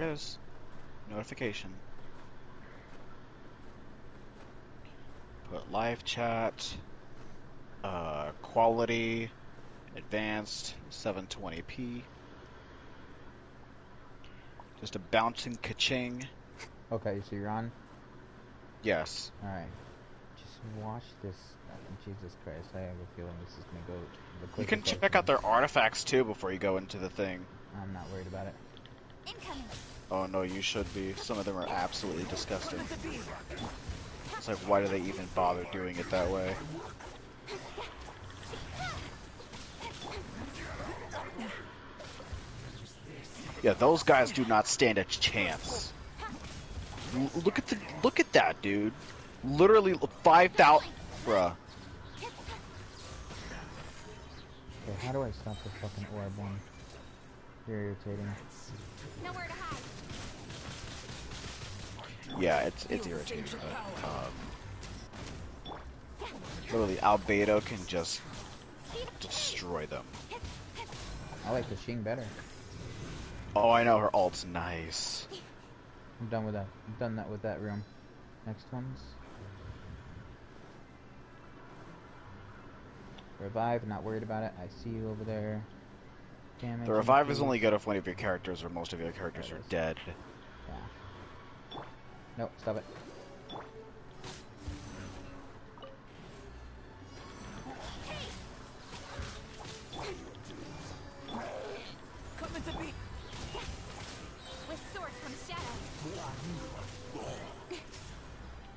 goes. Notification. Put live chat. Quality. Advanced. 720p. Just a bouncing ka-ching. Okay, so you're on? Yes. Alright. Just watch this. Jesus Christ, I have a feeling this is gonna go the You can quickest I've check seen. out their artifacts too before you go into the thing. I'm not worried about it. Incoming. Oh no, you should be. Some of them are absolutely disgusting. It's like, why do they even bother doing it that way? Yeah, those guys do not stand a chance. Look at that, dude. Literally 5,000. Bruh. Okay, how do I stop the fucking orb one? You're irritating. Nowhere to hide. Yeah, it's irritating, but literally Albedo can just destroy them. I like the Shing better. Oh, I know, her ult's nice. I'm done with that. I'm done that with that room. Next ones. Revive, not worried about it. I see you over there. Damage. The revive is only good if one of your characters or most of your characters are dead. Yeah. Nope, stop it. Coming to be. With sword comes shadow.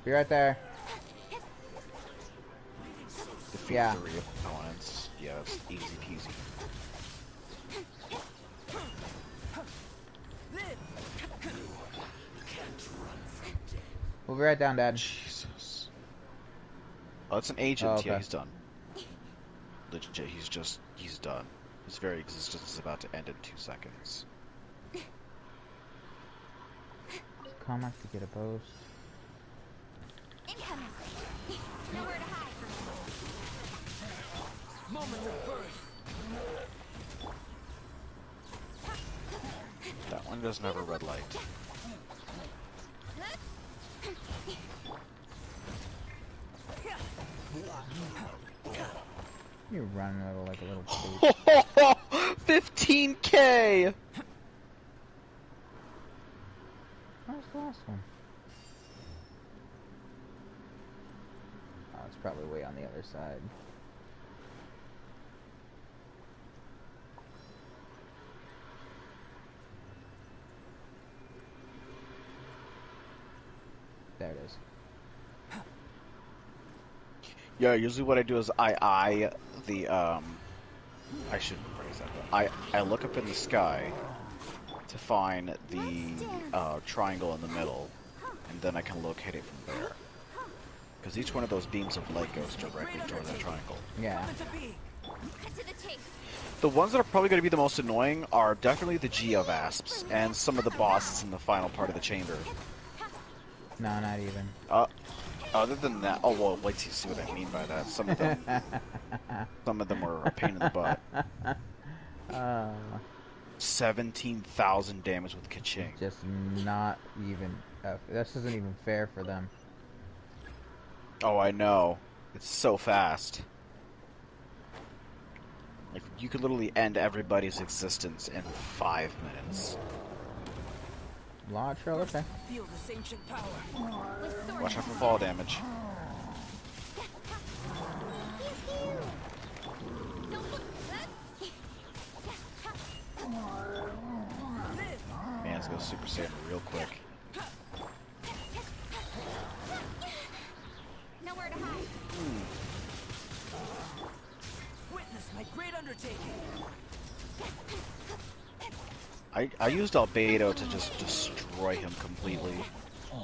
Be right there. Defeat Yeah. 3 opponents. Yeah, it's easy peasy. We'll be right down, Dad. Jesus. Oh, it's an agent. Oh, okay. Yeah, he's done. Legit, he's done. His very existence is about to end in 2 seconds. Comac to get a post. Incoming. Nowhere to hide. Moment of birth. That one doesn't have a red light. You're running like a little bitch. 15K! Where's the last one? Oh, it's probably way on the other side. There it is. Yeah, usually what I do is I eye the, I shouldn't phrase that, but I look up in the sky to find the, triangle in the middle, and then I can locate it from there. Because each one of those beams of light goes directly toward that triangle. Yeah. Cut to the chase. The ones that are probably going to be the most annoying are definitely the Geovasps, and some of the bosses in the final part of the chamber. No, not even. Other than that, oh well, wait till you see what I mean by that. Some of them are a pain in the butt. 17,000 damage with Kaching. Just not even. This isn't even fair for them. Oh, I know. It's so fast. Like, you could literally end everybody's existence in 5 minutes. Launch roll, okay. Feel this ancient power. Watch out for fall damage. Man's gonna Super Saiyan real quick. Nowhere to hide. Witness my great undertaking. I used Albedo to just destroy him completely.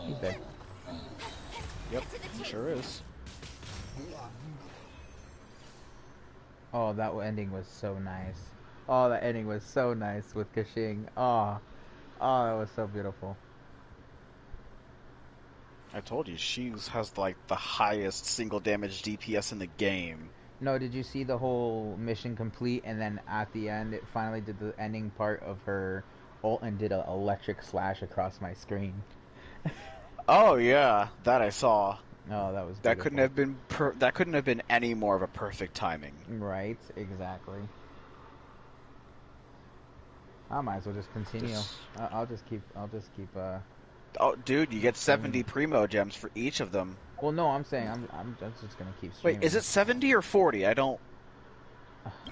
He's dead. Yep, he sure is. Oh, that ending was so nice. Oh, that ending was so nice with Kashing. Oh, that was so beautiful. I told you, she has like the highest single damage DPS in the game. No, did you see the whole mission complete and then at the end it finally did the ending part of her ult and did an electric slash across my screen. Oh yeah, that I saw. Oh, that was That couldn't beautiful. have been that couldn't have been any more of a perfect timing. Right, exactly. I might as well just continue. Just I'll just keep. oh, dude, you get Streaming. 70 primo gems for each of them. Well, no, I'm saying I'm just gonna keep Wait, is streaming. it 70 or 40? I don't.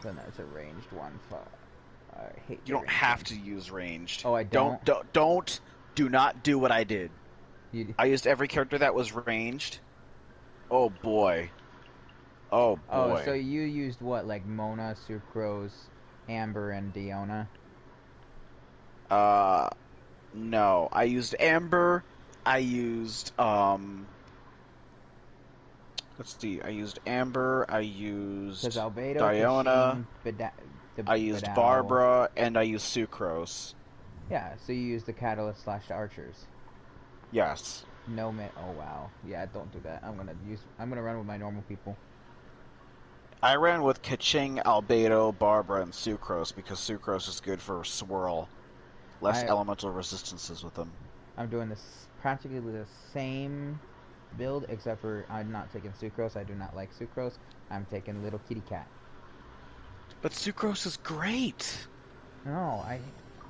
Then it's a ranged one. Fuck. I hate You the don't ranged have ones. to use ranged. Oh, I don't. Do not do what I did. You. I used every character that was ranged. Oh boy. Oh Oh, so boy. you used what? Like Mona, Sucrose, Amber, and Diona. Uh, no. I used Amber. I used let's see. I used Amber. I Because used Albedo, Diona. Kashin, the I used Badao. Barbara, and I used Sucrose. Yeah, so you used the Catalyst slash Archers. Yes. No man. Oh wow. Yeah, don't do that. I'm gonna run with my normal people. I ran with Kaching, Albedo, Barbara, and Sucrose because Sucrose is good for swirl. Less I elemental resistances with them. I'm doing this practically the same build except for I'm not taking Sucrose. I do not like Sucrose. I'm taking Little Kitty Cat. But Sucrose is great! No,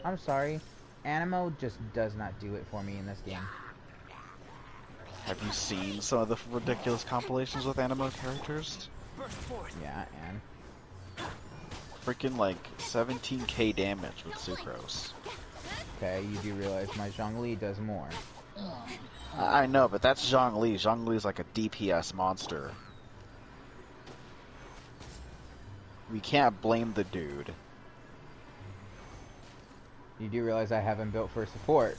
I'm sorry. Animo just does not do it for me in this game. Have you seen some of the ridiculous compilations with animo characters? Burst forth. Yeah, and Freaking like 17k damage with Sucrose. okay, you do realize my Zhongli does more. I know, but that's Zhongli. Zhongli's like a DPS monster. We can't blame the dude. You do realize I have him built for support.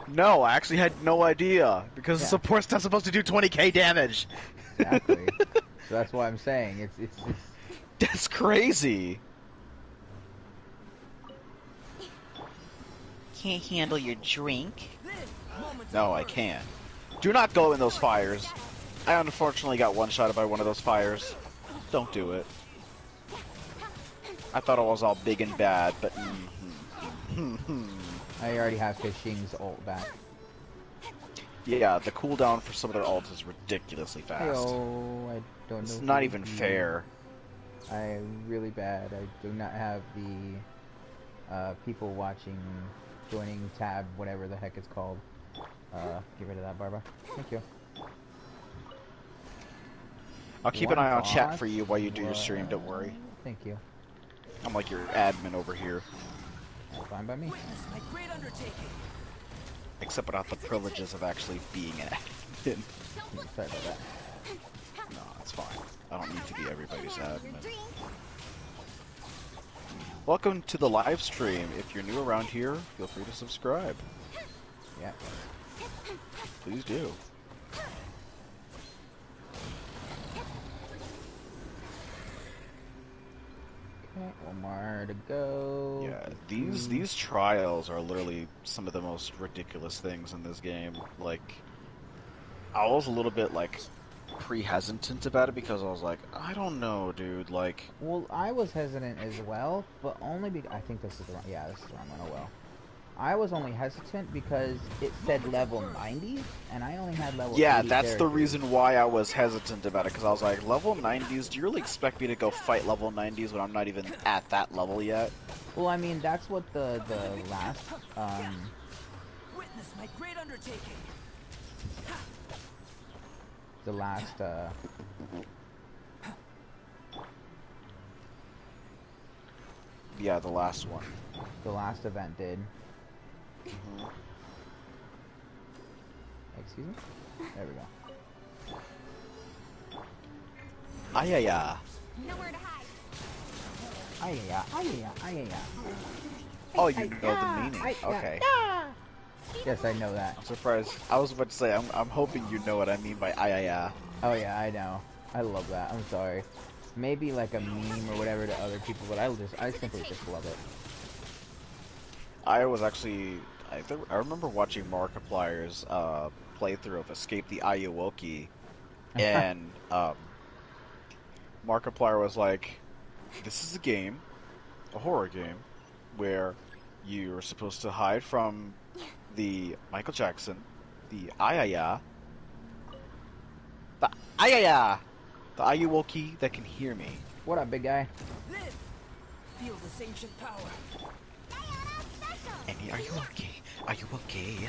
No, I actually had no idea, because the Yeah. support's not supposed to do 20k damage. Exactly. So that's why I'm saying it's That's crazy. Can't handle your drink? No, I can't. Do not go in those fires. I unfortunately got one-shotted by one of those fires. Don't do it. I thought it was all big and bad, but I already have Kashing's ult back. yeah, the cooldown for some of their ults is ridiculously fast. Heyo, I don't know. It's who not to even be. fair. I'm really bad. I do not have the people watching, joining tab, whatever the heck it's called. Get rid of that, Barbara. Thank you. I'll keep One an eye on chat boss? for you while you do your stream, don't worry. Thank you. I'm like your admin over here. That's fine by me. Witness my great undertaking. Except without the privileges of actually being an admin. Sorry about that. No, it's fine. I don't need to be everybody's admin. Welcome to the live stream. If you're new around here, feel free to subscribe. Yeah. Please do. Okay, one more to go. Yeah, these trials are literally some of the most ridiculous things in this game. Like, I was a little bit like pre-hesitant about it because I was like, I don't know, dude. Like, Well, I was hesitant as well, but only because I think this is the wrong. Yeah, this is the wrong one. Oh well. I was only hesitant because it said level 90, and I only had level. yeah, 80 that's the characters. reason why I was hesitant about it because I was like, level 90s. Do you really expect me to go fight level 90s when I'm not even at that level yet? Well, I mean that's what the last Witness my great undertaking. the last Yeah, the last one. event did. Mhm. Excuse me. There we go. Ayaya. Nowhere to hide. Ayaya. Oh, you know the meaning. Okay. Yes, I know that. I'm surprised. I was about to say, I'm hoping you know what I mean by ayaya. Oh yeah, I know. I love that. I'm sorry. Maybe like a meme or whatever to other people, but I simply just love it. I was actually, I remember watching Markiplier's playthrough of Escape the Ayawoki, and Markiplier was like, this is a game, a horror game, where You're supposed to hide from the Michael Jackson, the Ayaya, the Ayaya, the Ayuwoki that can hear me. What up, big guy? Live! Feel this ancient power. Annie, are you okay? Are you okay?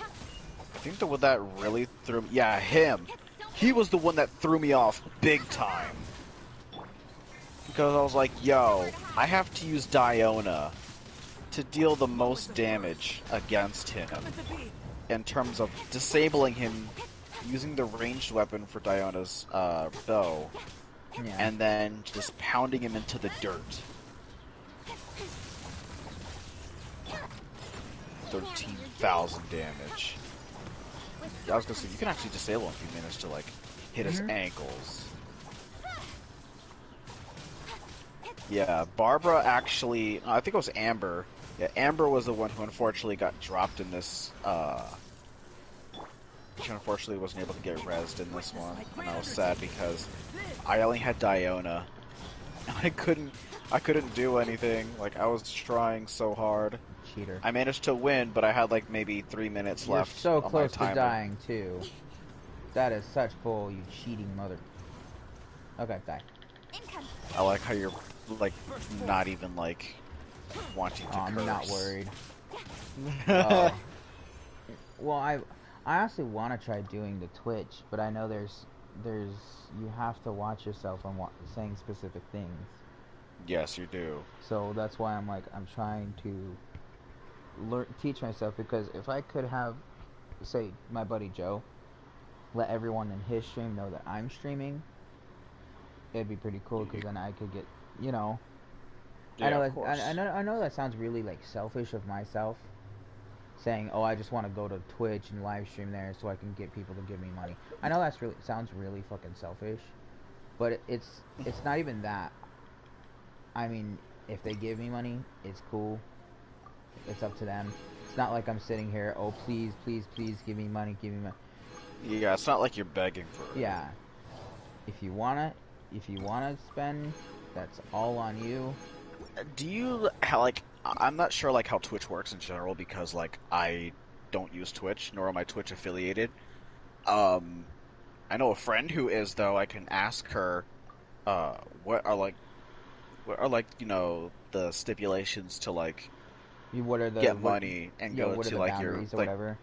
I think the one that really threw me, yeah, him. He was the one that threw me off big time. Because I was like, yo, I have to use Diona to deal the most damage against him in terms of disabling him using the ranged weapon for Diona's bow, Yeah. and then just pounding him into the dirt. 13,000 damage. Yeah, I was gonna say, you can actually disable him if you manage to, like, hit his ankles. Yeah, Barbara actually, I think it was Amber. Yeah, Amber was the one who unfortunately got dropped in this, she unfortunately wasn't able to get rezzed in this one. And I was sad because I only had Diona. I couldn't do anything. Like, I was trying so hard. Cheater. I managed to win, but I had like maybe 3 minutes You're left so on close my timer. to dying, too. That is such bull, you cheating mother... Okay, die. I like how you're, like, not even, like, wanting to curse. I'm not worried. Oh. Well, I honestly want to try doing the Twitch, but I know there's you have to watch yourself on saying specific things. Yes, you do. So that's why I'm trying to teach myself, because if I could have, say, my buddy Joe let everyone in his stream know that I'm streaming, it'd be pretty cool, because then I could get, you know. Yeah, I know of course. I know that sounds really like selfish of myself, saying, "Oh, I just want to go to Twitch and live stream there so I can get people to give me money." I know that's really sounds really fucking selfish, but it's not even that. I mean, if they give me money, it's cool. It's up to them. It's not like I'm sitting here, "Oh, please, please, please give me money, give me money." Yeah, it's not like you're begging for it. Yeah. If you wanna spend, that's all on you. Do you, like, I'm not sure, like, how Twitch works in general, because, like, I don't use Twitch, nor am I Twitch affiliated. I know a friend who is, though. I can ask her, what are, like, you know, the stipulations to, like, What are the get money and go what are to, the like, your, boundaries or like, whatever?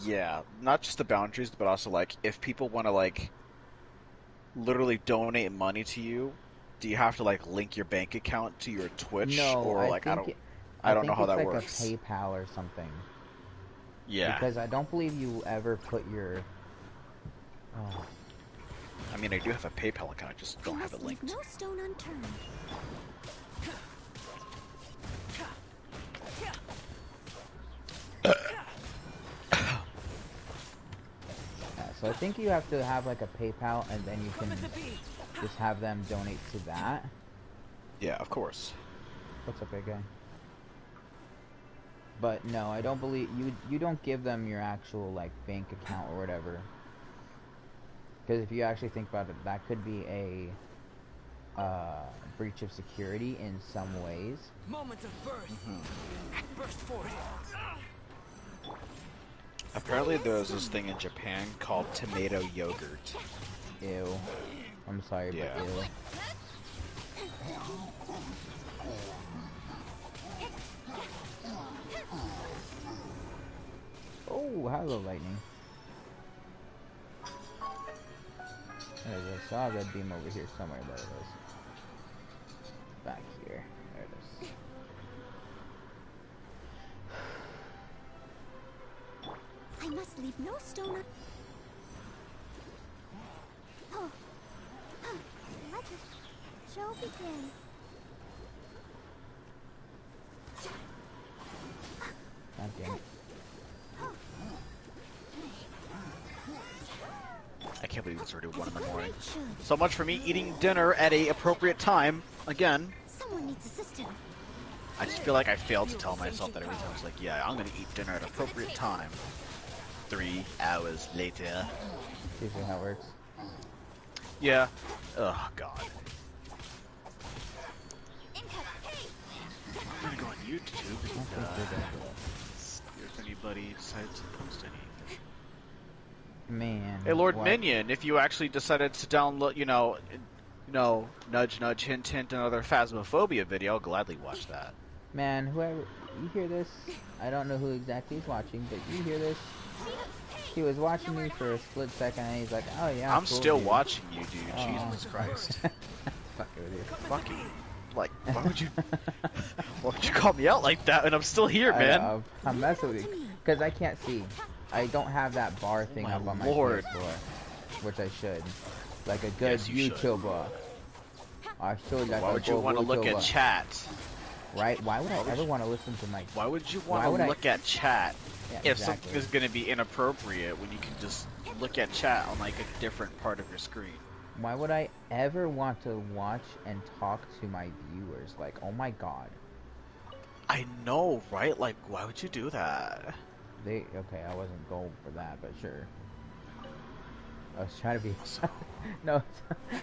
yeah, not just the boundaries, but also, like, if people want to, like, literally donate money to you, do you have to, like, link your bank account to your Twitch, No, or, like, I don't know how it's that like works. a PayPal or something. Yeah. Because I don't believe you ever put your. Oh, I mean, I do have a PayPal account, I just don't have it linked. No stone unturned. yeah, so I think you have to have like a PayPal, and then you can just have them donate to that. Yeah, of course. What's up, big guy? But no, I don't believe you don't give them your actual like bank account or whatever. Because if you actually think about it, that could be a breach of security in some ways. Moment of birth. Burst forth. Apparently there's this thing in Japan called tomato yogurt. Ew. I'm sorry, Yeah. but ew. Oh, hello, lightning. There it is. I saw a red beam over here somewhere. There it is. Back here. There it is. I must leave no stone un... Oh. Let the show begin. God damn it. I can't believe it's already 1 in the morning. So much for me eating dinner at a appropriate time. Again, Someone needs assistance. I just feel like I failed to tell myself that every time. I was like, yeah, I'm gonna eat dinner at appropriate time. 3 hours later. That's usually how it works. Yeah. Oh, God. YouTube I don't think you're gonna do it. if anybody decides to post anything. Man, Hey, Lord what? Minion, if you actually decided to download, nudge, nudge, hint, hint, another Phasmophobia video, I'll gladly watch that. Man, whoever you hear this, I don't know who exactly is watching, but you hear this. He was watching me for a split second, and he's like, "Oh yeah, I'm cool, still dude." watching you, dude. Oh. Jesus Christ. Fuck with you. Fucking, like, why would you call me out like that? And I'm still here, man. I'm messing with you, because I can't see. I don't have that bar thing my up on my Lord. PS4, which I should. Like a good Yes, you should. YouTuber. I should like Why would you want to look at chat? Right? Why would I ever want to listen to my... Why would you want to look at chat Yeah, if exactly. something is going to be inappropriate when you can just look at chat on like a different part of your screen? Why would I ever want to watch and talk to my viewers? Like, oh my god. I know, right? Like, why would you do that? Okay, I wasn't going for that, but sure. I was trying to be... no,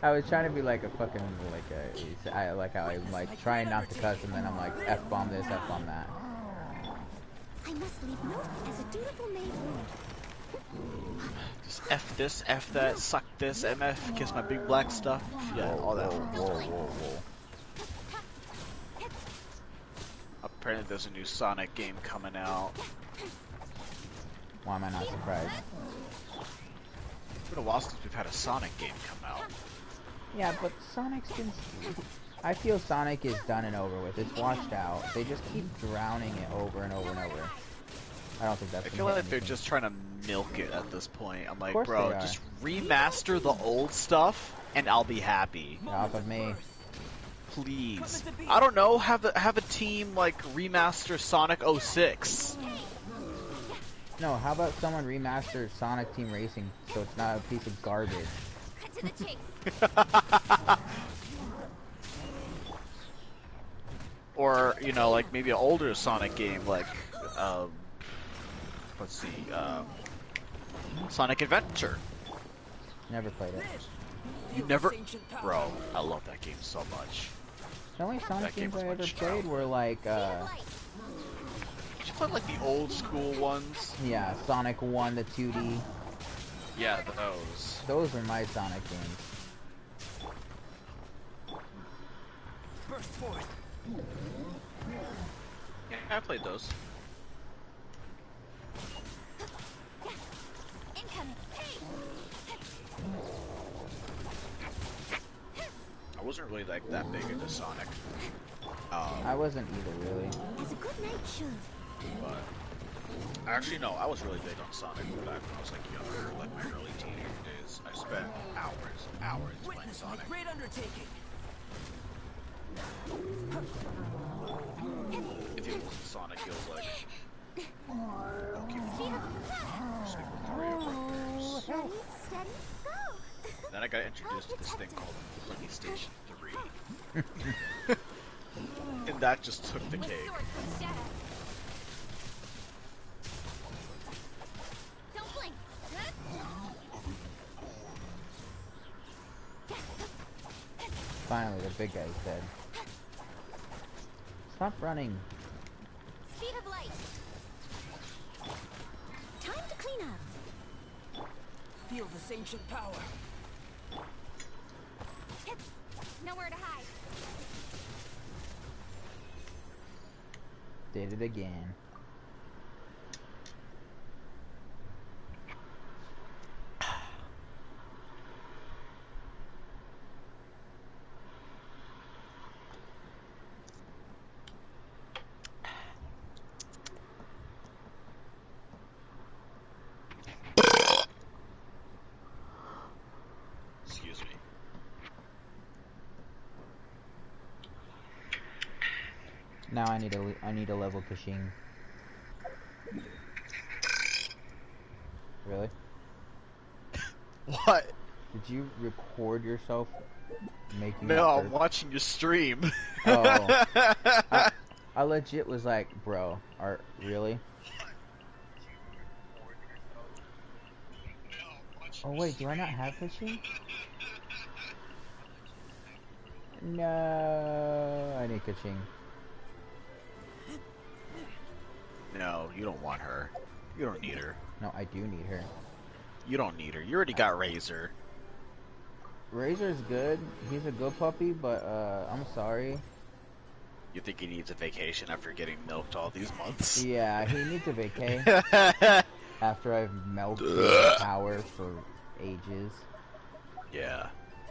I was trying to be like a fucking, I like how I'm like trying not to cuss and then I'm like F-bomb this, F-bomb that. I must leave no as a dutiful maid would. Just F this, F that, suck this, MF, kiss my big black stuff. Yeah, all that. Whoa. Apparently there's a new Sonic game coming out. Why am I not surprised? It's been a while since we've had a Sonic game come out. Yeah, but Sonic's been... I feel Sonic is done and over with. It's washed out. They just keep drowning it over and over and over. I don't think that's... I feel like they're just trying to milk it at this point. I'm like, course bro, they are. just remaster the old stuff and I'll be happy. Off of me. Please. I don't know, have a team like remaster Sonic 06. No, how about someone remaster Sonic Team Racing so it's not a piece of garbage? Cut to the chase. Or, like maybe an older Sonic game like, let's see, Sonic Adventure. Never played it. You never... Bro, I love that game so much. The only Sonic That game games was I my ever childhood. played were like, Did you play like the old school ones? yeah, Sonic 1, the 2D. Yeah, those. Those were my Sonic games. Burst forth. Yeah, I played those. Incoming. I wasn't really like that big into Sonic. I wasn't either, really. As a good night should. But actually, no, I was really big on Sonic back when I was like younger, like my early teenage days. I spent hours playing Witness my Sonic. great undertaking. If it wasn't Sonic, it was like Pokemon, Super Mario Brothers. Ready, steady, go! Then I got introduced to this thing called PlayStation 3. And that just took the cake. Don't blink. Finally, the big guy's dead. Stop running. Speed of light. Time to clean up. Feel this ancient power. Nowhere to hide. Did it again. Excuse me. Now I need a level Kashin. Really? What? Did you record yourself making No, that I'm burp? watching your stream. Oh. I legit was like, bro, really? Oh wait, do I not have Kashin? No, I need Kaching. No, you don't want her. You don't need her. No, I do need her. You don't need her. You already got Razor. Razor's good. He's a good puppy, but I'm sorry. You think he needs a vacation after getting milked all these months? Yeah, he needs a vacay after I've milked his power for ages. Yeah.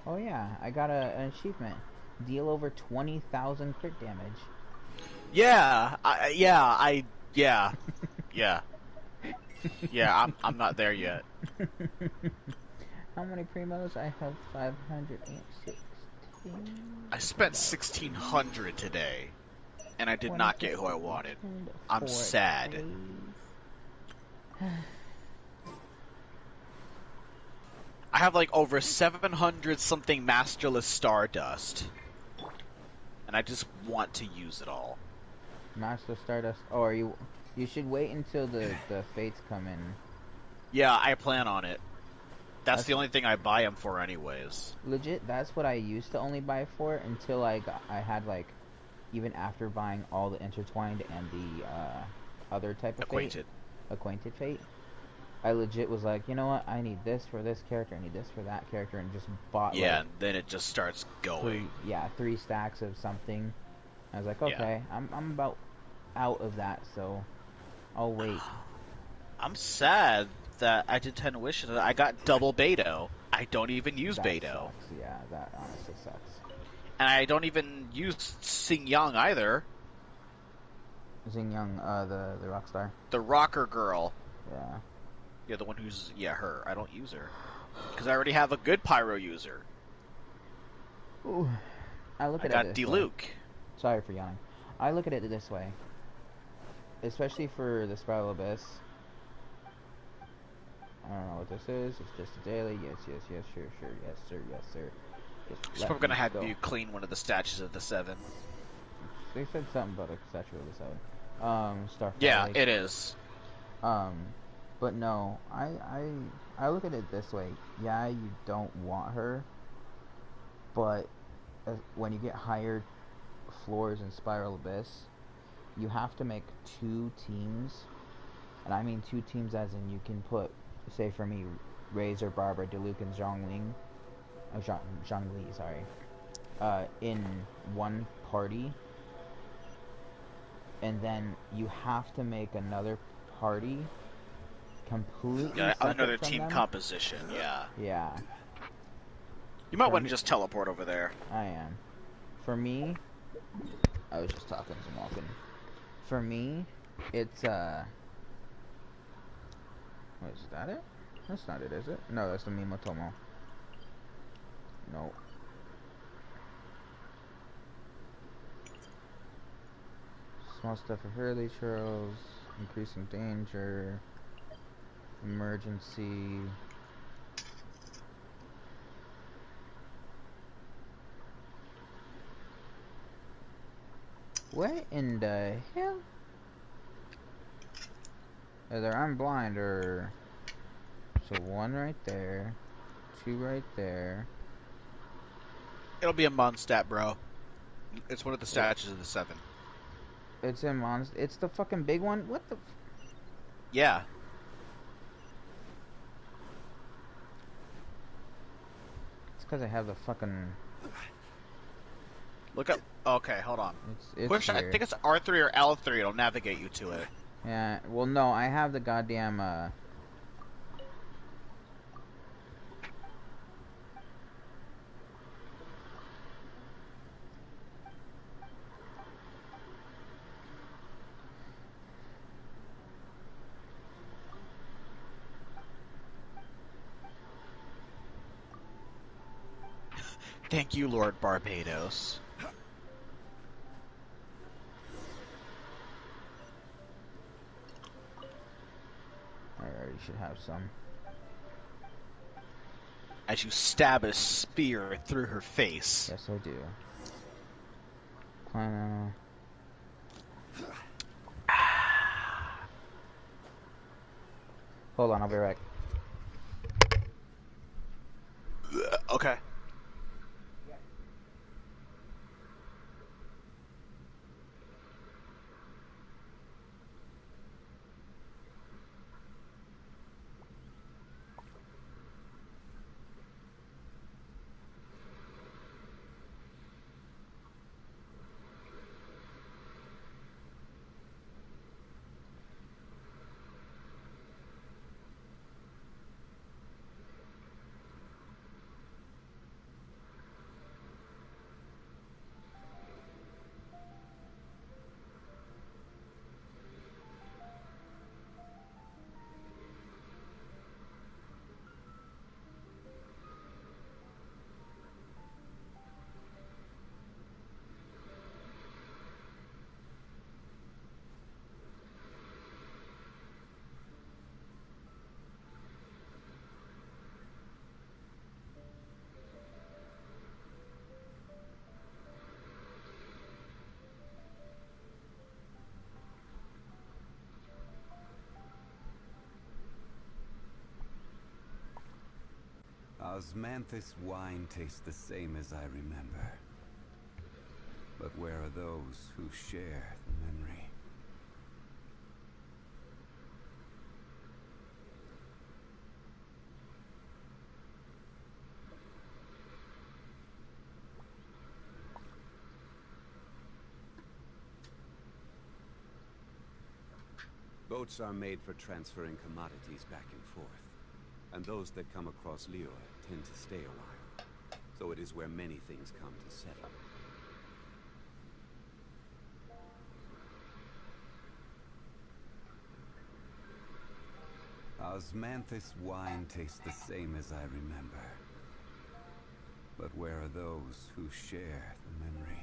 Oh yeah, I got an achievement. Deal over 20,000 crit damage. Yeah. Yeah. Yeah. I'm not there yet. How many primos? I have 516. I spent 1,600 today, and I did not get who I wanted. I'm sad. I have like over 700 something masterless stardust, and I just want to use it all. Master Stardust. Oh, are you? You should wait until the fates come in. Yeah, I plan on it. That's the only thing I buy them for, anyways. Legit, that's what I used to only buy for until I had like, even after buying all the intertwined and the other type of acquainted fate. I legit was like, you know what? I need this for this character. I need this for that character, and just bought. Yeah, like, and then it just starts going. 3 stacks of something. I was like, okay, yeah. I'm about out of that, so I'll wait. I'm sad that I did 10 wishes. I got double Beto. I don't even use Beto. Sucks. Yeah, that honestly sucks. And I don't even use Xing Yang either. Xing Yang, the rock star. The rocker girl. Yeah. Yeah, the one who's, her. I don't use her. Because I already have a good pyro user. Ooh. I look at I it got this Diluc. way. Sorry for yawning. I look at it this way. Especially for the Spiral Abyss. I don't know what this is. It's just a daily. Yes, sure, yes, sir. She's probably going to have you clean one of the statues of the 7. They said something about a statue of the 7. Starfire. Yeah, Lake. it is. But no, I look at it this way. Yeah, you don't want her, but when you get higher floors in Spiral Abyss, you have to make 2 teams, and I mean 2 teams as in you can put, say for me, Razor, Barbara, Diluc, and Zhongli, in one party, and then you have to make another party completely another from team them. composition, Yeah. You might want to just teleport over there. I am. For me, I was just talking as I'm walking. For me, it's wait, is that it? That's not it, is it? No, that's the Mimotomo. No. Small stuff of early churls, increasing danger, emergency. What in the hell? Either I'm blind or... So 1 right there, 2 right there. It'll be a Mondstadt, bro. It's one of the statues of the 7. It's in Monst. It's the fucking big one? What the... Yeah. It's because I have the fucking... Look up... Okay, hold on. It's Push, I think it's R3 or L3. It'll navigate you to it. Yeah, well, no, I have the goddamn, Thank you, Lord Barbados. I already should have some. As you stab a spear through her face. Yes, I do. Climb. Hold on, I'll be right back. Okay. Osmanthus wine tastes the same as I remember. But where are those who share the memory? Boats are made for transferring commodities back and forth, and those that come across Liyue tend to stay a while. So it is where many things come to settle. Osmanthus wine tastes the same as I remember. But where are those who share the memory?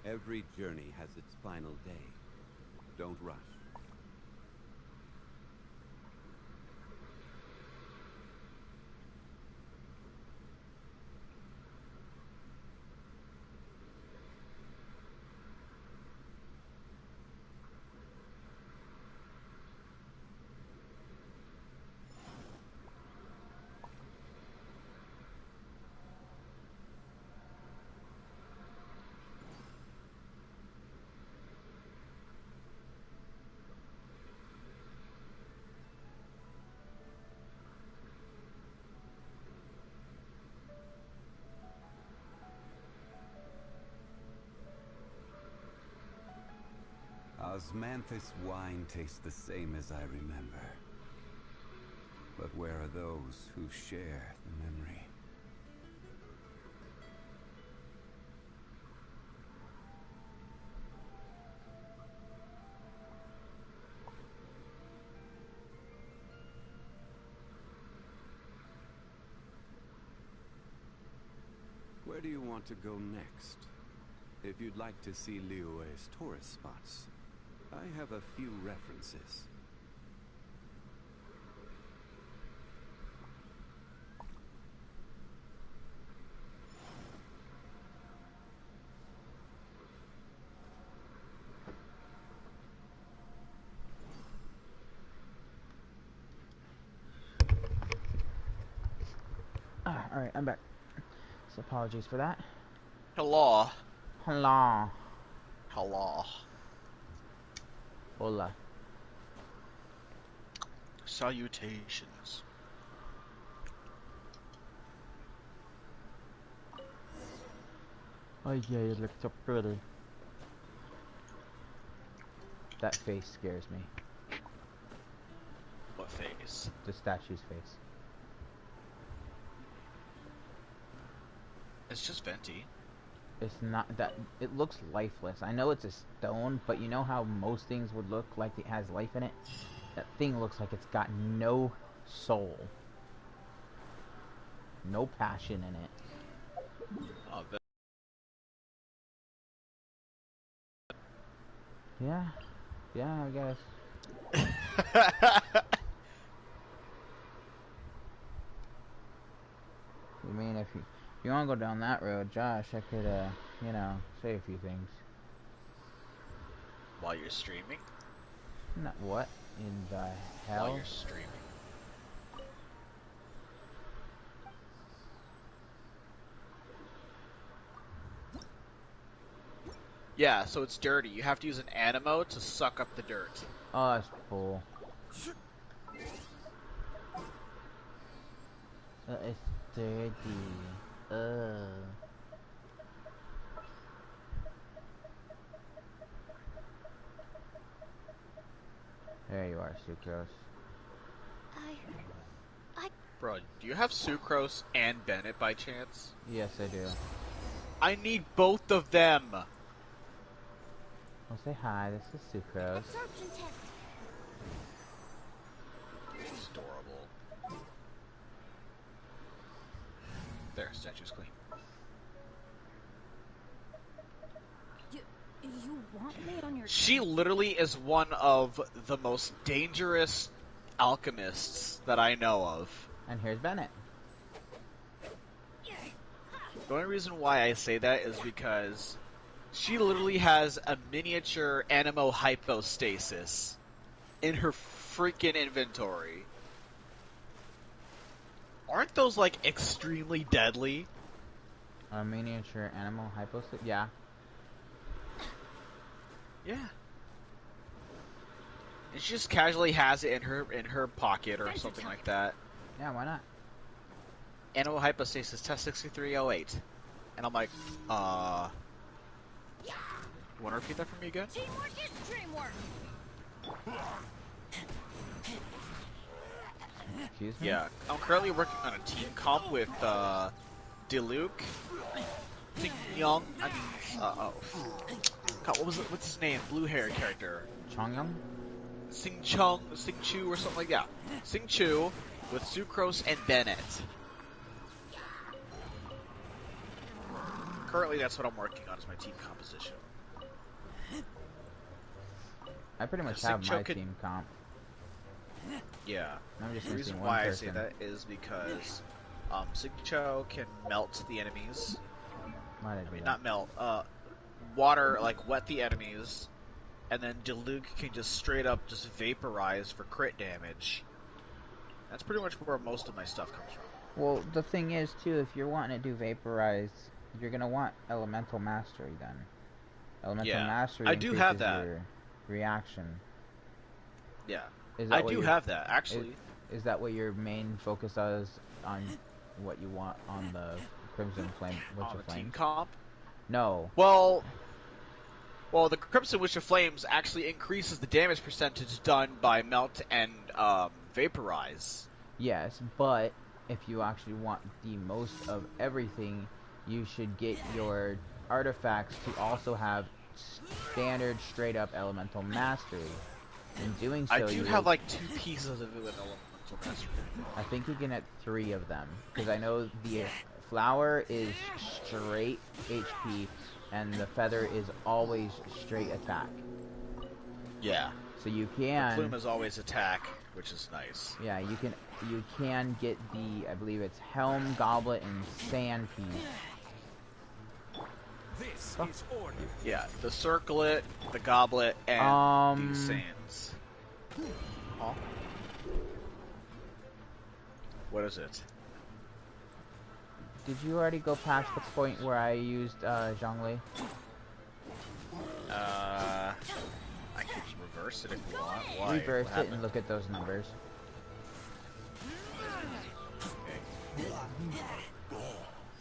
Every journey has its final day. Don't rush. Osmanthus wine tastes the same as I remember. But where are those who share the memory? Where do you want to go next? If you'd like to see Liyue's tourist spots, I have a few references. Alright, I'm back. So apologies for that. Hello. Hello. Hello. Hola. Salutations. Oh yeah, you look so pretty. That face scares me. What face? The statue's face. It's just Venti. It's not that. It looks lifeless. I know it's a stone, but you know how most things would look like it has life in it? That thing looks like it's got no soul. No passion in it. Oh, Yeah. Yeah, I guess. I mean, if you want to go down that road, Josh, I could, you know, say a few things. While you're streaming? Not what in the hell? While you're streaming. Yeah, so it's dirty. You have to use an anemo to suck up the dirt. Oh, that's cool. It's dirty. There you are, Sucrose. Bro, do you have Sucrose and Bennett by chance? Yes, I do. I need both of them! Well, say hi. This is Sucrose. Absorption test. It's adorable. There, statue's clean. Lay on your She side. literally is one of the most dangerous alchemists that I know of. And here's Bennett. The only reason why I say that is because she literally has a miniature animo hypostasis in her freaking inventory. Aren't those, like, extremely deadly? A miniature animal hypostasis? Yeah. Yeah. And she just casually has it in her pocket or something like that. Yeah, why not? Animal hypostasis test 6308. And I'm like, you wanna repeat that for me again? Teamwork is dreamwork. Excuse me? Yeah. I'm currently working on a team comp with, Diluc, Sing Young, God, what's his name? Blue hair character. Chongyang? Sing Chu, or something like that. Sing Chu with Sucrose and Bennett. Currently, that's what I'm working on as my team composition. I pretty much Sing have Cho my could- team comp. Yeah. I'm just The missing reason one why person. I say that is because Sing Cho can melt the enemies. Why did I I do mean, that? not melt. Water, like, wet the enemies. And then Diluc can just straight up just vaporize for crit damage. That's pretty much where most of my stuff comes from. Well, the thing is, too, if you're wanting to do vaporize, you're gonna want elemental mastery then. Elemental Yeah, mastery I do increases have that. your reaction. Yeah, Is I that what do your- have that, actually. Is that what your main focus is on what you want on the Crimson Flame, Witch On of the team Flames? comp. No. Well, the Crimson Witch of Flames actually increases the damage percentage done by melt and vaporize. Yes, but if you actually want the most of everything, you should get your artifacts to also have standard straight up elemental mastery. In doing so, I do you have will, like 2 pieces of it with elemental mastery. I think you can get 3 of them because I know the flower is straight HP and the feather is always straight attack. Yeah, So you the can plume is always attack, which is nice. yeah, you can get the, I believe it's helm, goblet, and sand piece. This is order. Yeah, the circlet, the goblet, and the sands. Huh? What is it? Did you already go past the point where I used Zhongli? I could reverse it if you want. Why? Reverse What it and happened? look at those numbers. Okay. You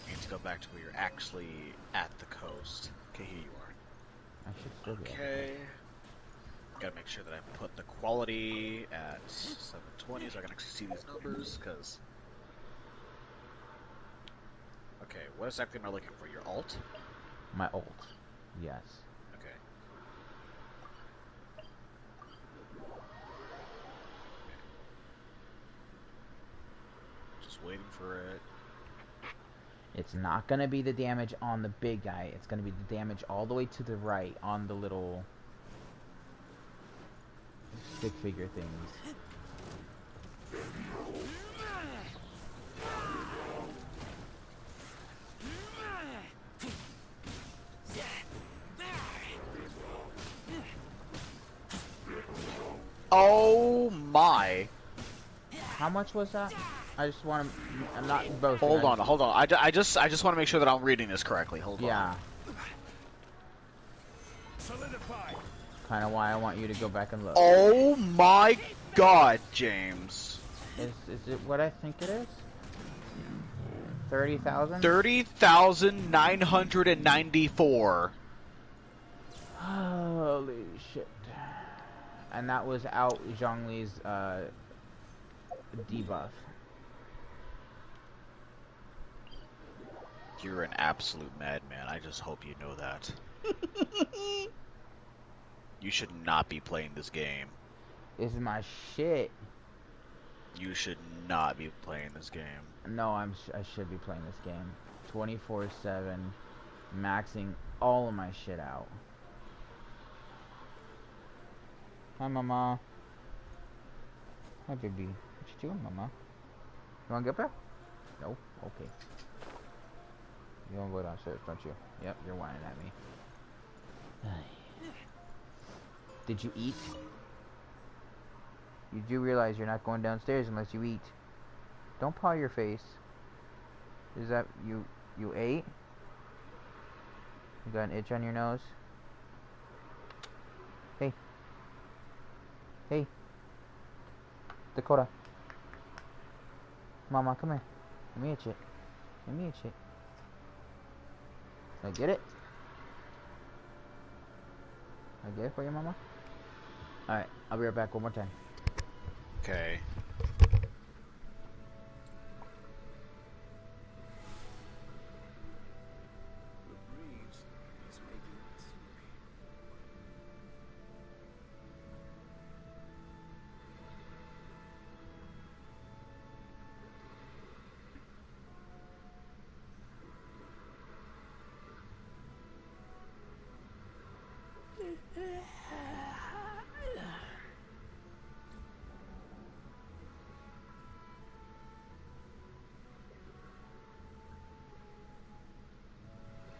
need to go back to where you're actually at the coast. Okay, here you are. I should still be. Okay. Gotta make sure that I put the quality at 720 so I can actually see these numbers, because... Okay, what exactly am I looking for? Your alt? My ult. Yes. Okay. Just waiting for it. It's not gonna be the damage on the big guy. It's gonna be the damage all the way to the right on the little stick figure things. Oh my! How much was that? I just want to. I'm not both. Hold on. I just want to make sure that I'm reading this correctly. Hold on. Yeah. Solidify. Kind of why I want you to go back and look. Oh my God, James. Is it what I think it is? 30,000? 30,994. Holy shit. And that was out Zhongli's debuff. You're an absolute madman. I just hope you know that. You should not be playing this game. This is my shit. You should not be playing this game. No, I should be playing this game 24/7, maxing all of my shit out. Hi, Mama. Hi, baby. What you doing, Mama? You wanna get up there? No? Okay. You wanna go downstairs, don't you? Yep, you're whining at me. Did you eat? You do realize you're not going downstairs unless you eat. Don't paw your face. Is that you ate? You got an itch on your nose? Hey. Hey. Dakota. Mama, come here. Let me itch it. Let me itch it. Can I get it? Can I get it for you, Mama? Alright, I'll be right back one more time. Okay. The breeze is making me sleepy.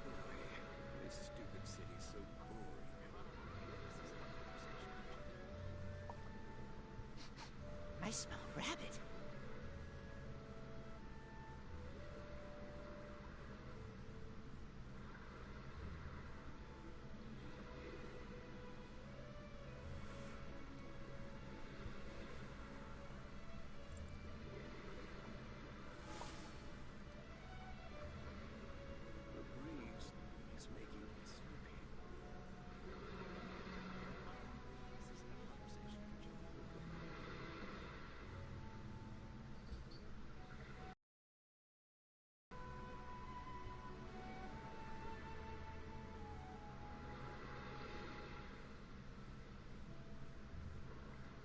Boy, this stupid city's so boring. I smell rabbit. The breeze is making me sleepy.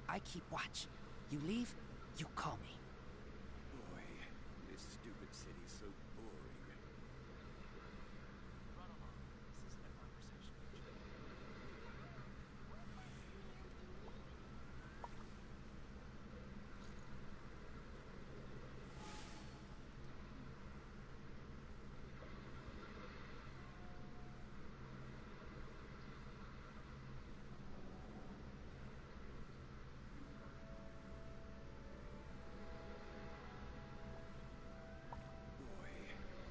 I keep watch. You leave, you call me. Boy, this stupid city's so boring. Boy,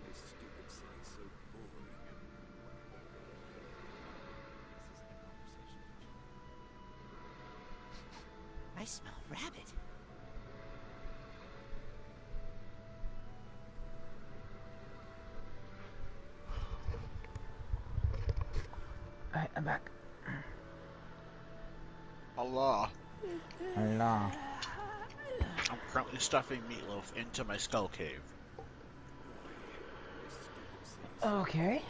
this stupid city's so boring. I smell rabbit. Alright, I'm back. Allah. Allah. I'm currently stuffing meatloaf into my skull cave. This stupid city's Okay.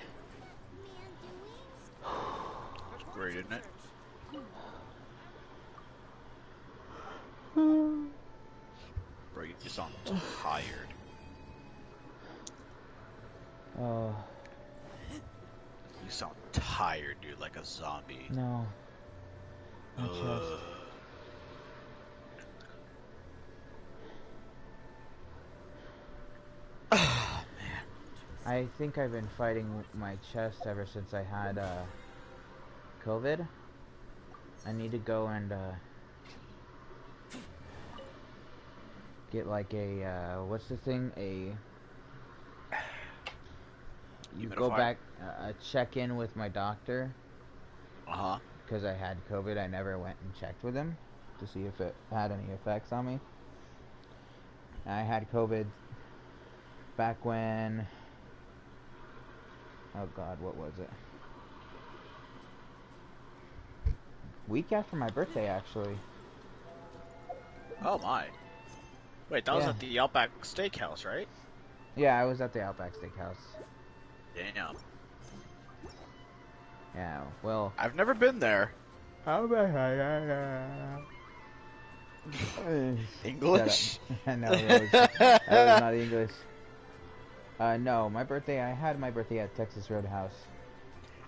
It's great, isn't it? Bro, you sound tired. Oh, You sound tired, dude, like a zombie. no. My chest. Ugh. Ah, man. I think I've been fighting my chest ever since I had COVID. I need to go and get like a what's the thing? You go Humidifier? back check in with my doctor Uh-huh. because I had COVID. I never went and checked with him to see if it had any effects on me. I had COVID back when. Oh God, what was it? Week after my birthday, actually. Oh my. Wait, that was Yeah. at the Outback Steakhouse, right? Yeah, I was at the Outback Steakhouse. Damn. Yeah, well. I've never been there. Outback. English? Shut up. No, that was not English. No, my birthday. I had my birthday at Texas Roadhouse.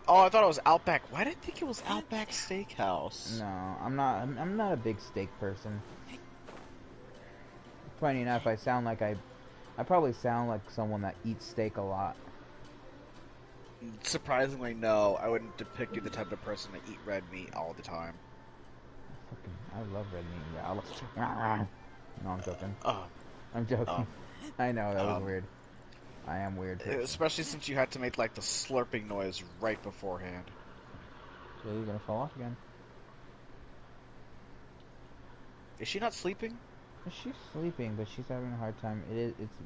Oh, I thought it was Outback. Why did I think it was Outback Steakhouse? No, I'm not. I'm not a big steak person. Funny enough, I probably sound like someone that eats steak a lot. Surprisingly, no. I wouldn't depict you the type of person to eat red meat all the time. I love red meat. Yeah, no, I'm joking. Um, I'm joking. um, I know that was um, weird. I am weird person. Especially since you had to make like the slurping noise right beforehand. So you're gonna fall off again. Is she not sleeping? She's sleeping, but she's having a hard time.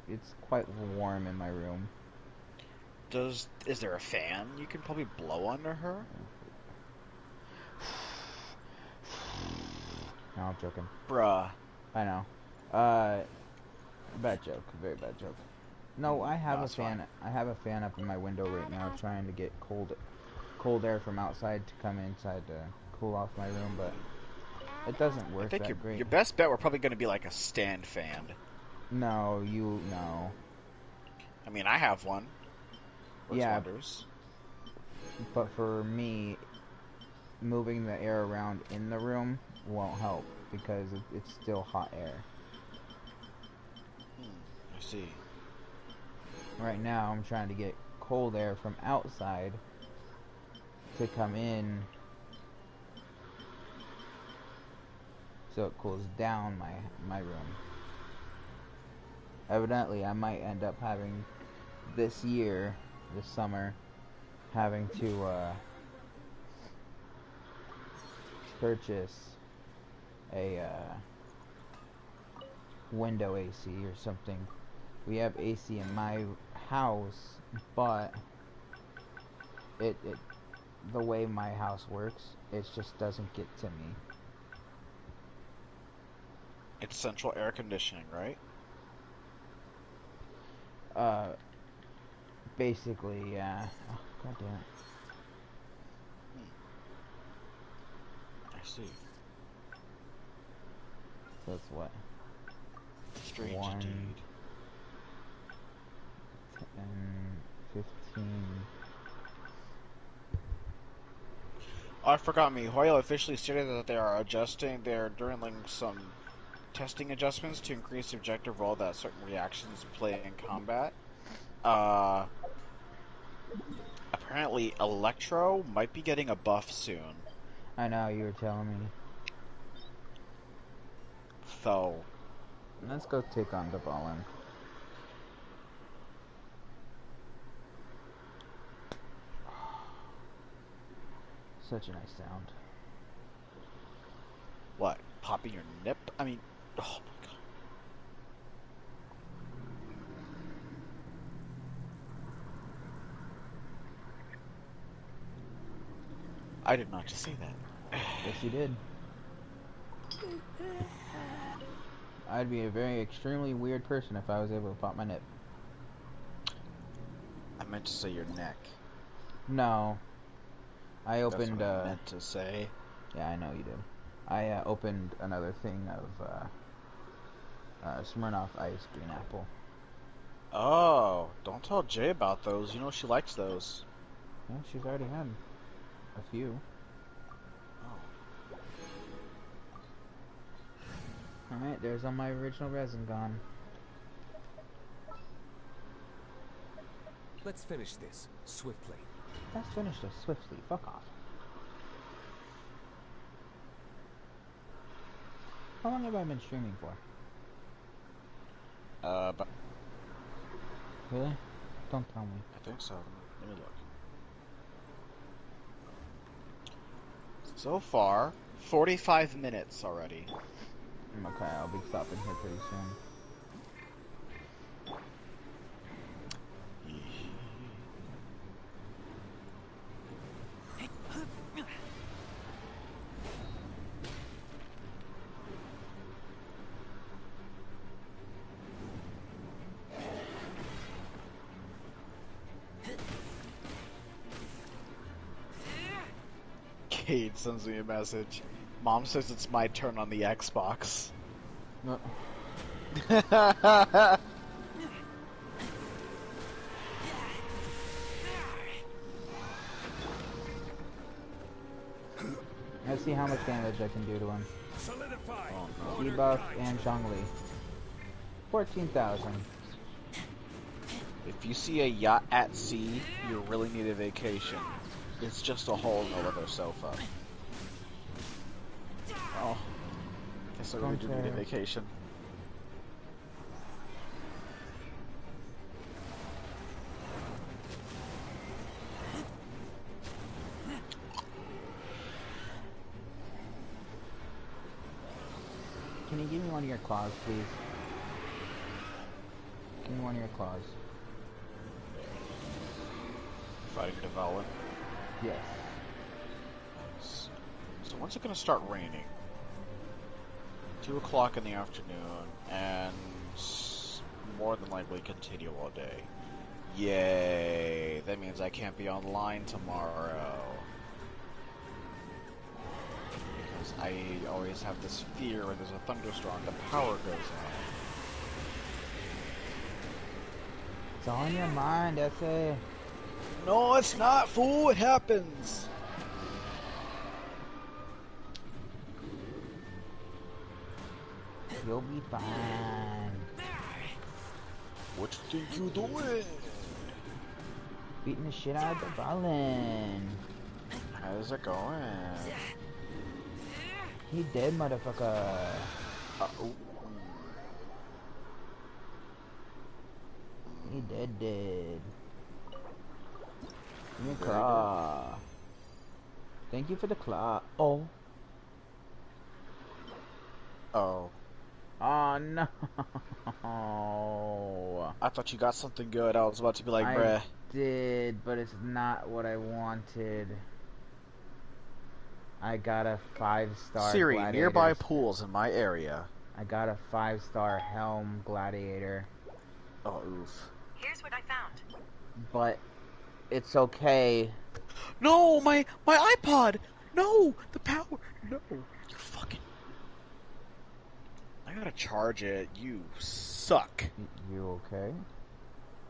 It's quite warm in my room. Is there a fan you can probably blow under her? No, I'm joking. Bruh. I know. Bad joke. Very bad joke. No, I have No, a it's fan. fine. I have a fan up in my window right now, trying to get cold air from outside to come inside to cool off my room, but it doesn't I work think that great. your best bet we're probably going to be like a stand fan. No, no. I mean, I have one. Works Yeah, wonders. but for me, moving the air around in the room won't help because it's still hot air. I see. Right now, I'm trying to get cold air from outside to come in so it cools down my room. Evidently, I might end up having this summer, having to purchase a window AC or something. We have AC in my house, but it the way my house works, it just doesn't get to me. It's central air conditioning, right? Basically, yeah. Oh, God damn it. I see. So it's what? Strange 1, indeed. 10, 15. Oh, I forgot me. Hoyle officially stated that they're doing some testing adjustments to increase the objective role that certain reactions play in combat. Apparently Electro might be getting a buff soon. I know, you were telling me. So, Let's go take on the ballin'. Such a nice sound. what? Popping your nip? I mean, oh my god. I did not just say that. Yes, you did. I'd be a very extremely weird person if I was able to pop my nip. I meant to say your neck. No. I That's opened, what I meant to say. yeah, I know you did. I opened another thing of Smirnoff Ice Green Apple. Oh, don't tell Jay about those. You know she likes those. Yeah, she's already had a few. Oh. Alright, there's all my original resin gone. Let's finish this swiftly. Let's finish this swiftly. Fuck off. How long have I been streaming for? But Really? Don't tell me. I think so. Let me look. So far, 45 minutes already. Okay, I'll be stopping here pretty soon. Cade sends me a message. Mom says it's my turn on the Xbox. No. Let's see how much damage I can do to him. Solidify. Oh no. Debuff and Zhongli. 14,000. If you see a yacht at sea, you really need a vacation. It's just a hole in a leather sofa. Oh. Guess I really do need a vacation. Can you give me one of your claws, please? Give me one of your claws. Fighting Development. Yes. So when's it gonna start raining? 2 o'clock in the afternoon, and more than likely continue all day. Yay! That means I can't be online tomorrow. Because I always have this fear when there's a thunderstorm, the power goes out. It's all in your mind, essay. No, it's not, fool! It happens! You'll be fine. What you think you doing? Beating the shit out of the ballin'. How's it going? He dead, motherfucker. Uh-oh. He dead. Give me a claw. Thank you for the claw. Oh. Oh. Oh no. I thought you got something good. I was about to be like, I bruh. did, but it's not what I wanted. I got a 5-star Siri, gladiator. nearby pools in my area. I got a 5-star helm gladiator. Oh, oof. Here's what I found. But it's okay. No, my iPod! No, the power! No, you fucking... I gotta charge it. You suck. You okay?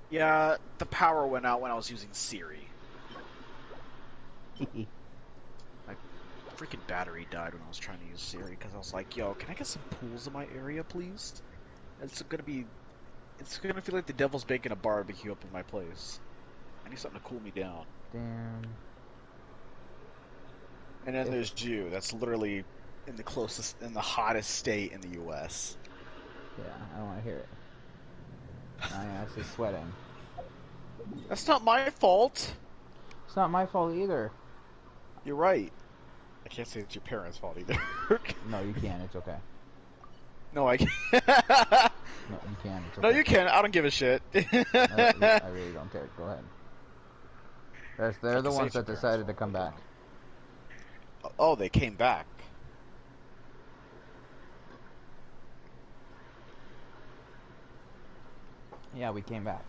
Yeah, the power went out when I was using Siri. My freaking battery died when I was trying to use Siri because I was like, yo, can I get some pools in my area, please? It's gonna feel like the devil's baking a barbecue up in my place. I need something to cool me down. Damn. And then there's you. That's literally in the hottest state in the U.S. Yeah, I don't want to hear it. I'm actually sweating. That's not my fault. It's not my fault either. You're right. I can't say it's your parents' fault either. No, you can. It's okay. No, I can't. No, you can. It's okay. No, you can't. I don't give a shit. I really don't care. Go ahead. They're the ones that decided to come back. Oh, they came back. Yeah, we came back.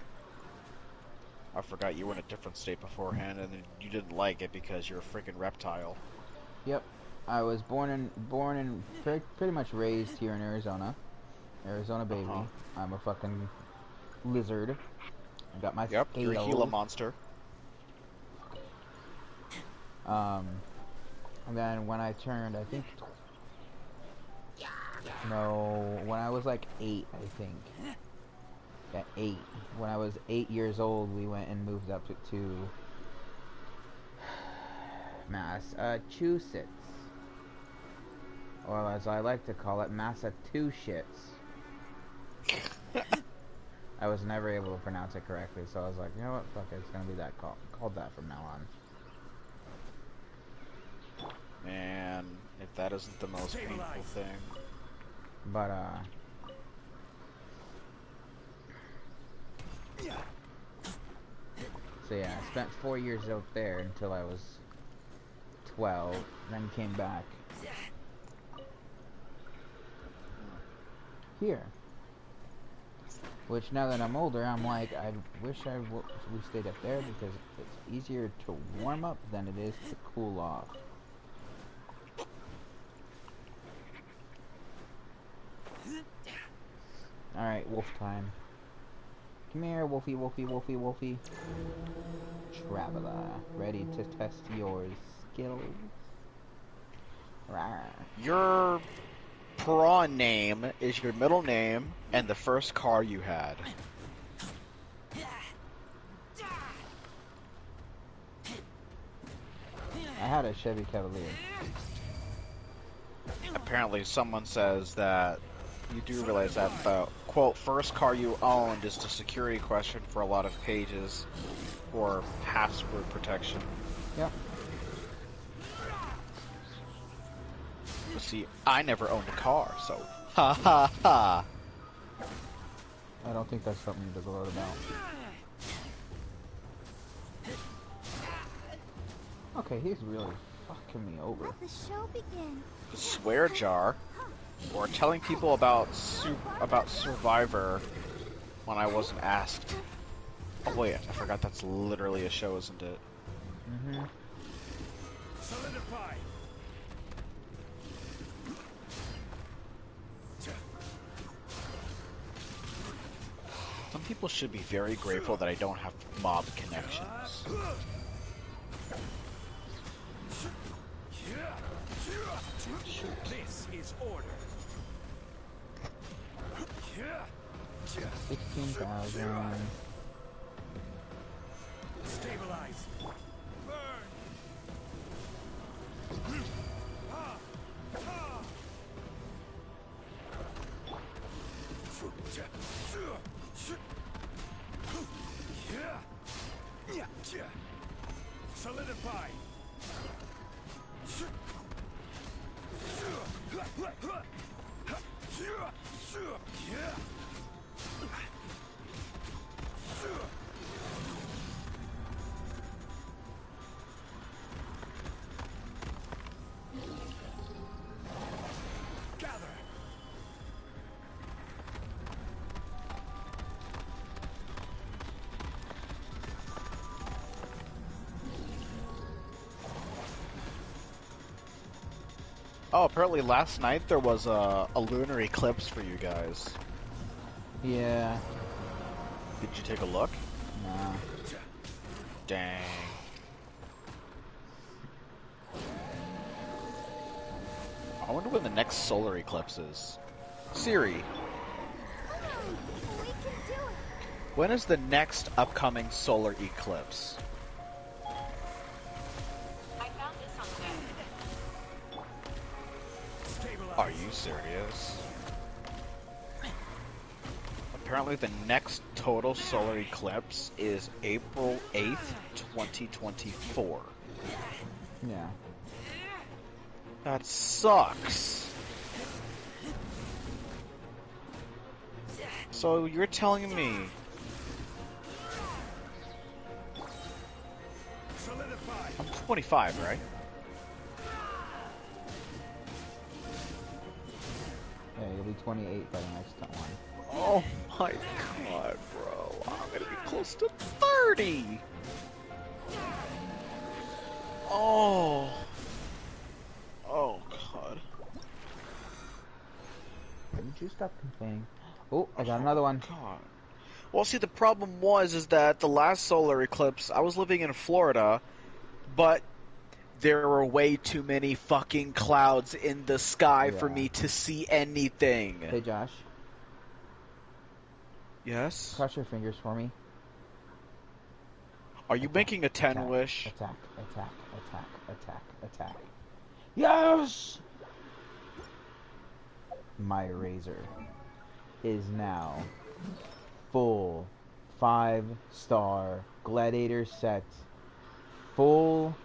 I forgot you were in a different state beforehand, and you didn't like it because you're a freaking reptile. Yep. I was born and pretty much raised here in Arizona. Arizona baby. I'm a fucking lizard. I got my Yep, scales. you're a Gila monster. And then when I turned, I think... No, when I was like 8, I think. Yeah, 8. When I was 8 years old, we went and moved up to Massachusetts. Or as I like to call it, Massachusetts. I was never able to pronounce it correctly, so I was like, you know what, fuck it, it's gonna be that called that from now on. Man, if that isn't the most painful thing. But, so yeah, I spent 4 years out there until I was 12, then came back here. Which now that I'm older, I'm like, I wish we stayed up there because it's easier to warm up than it is to cool off. Alright, wolf time. Come here, wolfie, wolfie, wolfie, wolfie. Traveler, ready to test your skills? Rawr. Your prawn name is your middle name and the first car you had. I had a Chevy Cavalier. Apparently, someone says that you do realize that the quote first car you owned is the security question for a lot of pages for password protection. Yep. But see, I never owned a car, so ha ha ha. I don't think that's something to gloat about. Okay, he's really fucking me over. Let the show begin. Swear jar, or telling people about Survivor when I wasn't asked. Oh wait, I forgot that's literally a show, isn't it? Mm-hmm. Solidify. Some people should be very grateful that I don't have mob connections. This is order. 16,000. Stabilize. Burn. Solidify. Gather. Oh, apparently last night there was a lunar eclipse for you guys. Yeah. Did you take a look? Nah. Dang. I wonder when the next solar eclipse is. Siri, We can do it. when is the next upcoming solar eclipse? Stabilize. Are you serious? Apparently the next total solar eclipse is April 8th, 2024. Yeah. That sucks. So you're telling me Solidify. I'm 25, right? Yeah, you'll be 28 by the next one. Oh my god, bro. I'm gonna be close to 30. Oh. Oh god. Would you stop complaining? Oh, I got another one. God. Well, see, the problem is that the last solar eclipse, I was living in Florida, but there were way too many fucking clouds in the sky for Yeah. me to see anything. Hey, Josh. Yes? Cross your fingers for me. Are you making a 10 attack, wish? Attack, attack, attack, attack, attack. Yes! My razor is now full 5-star gladiator set, full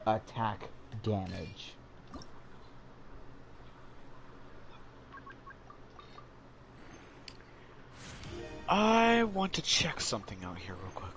attack damage. I want to check something out here real quickly.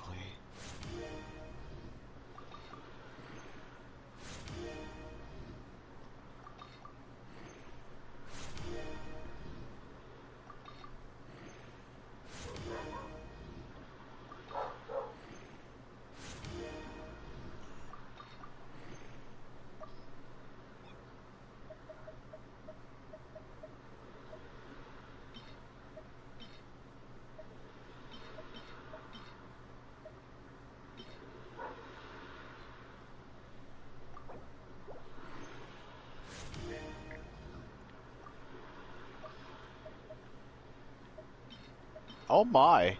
Oh my.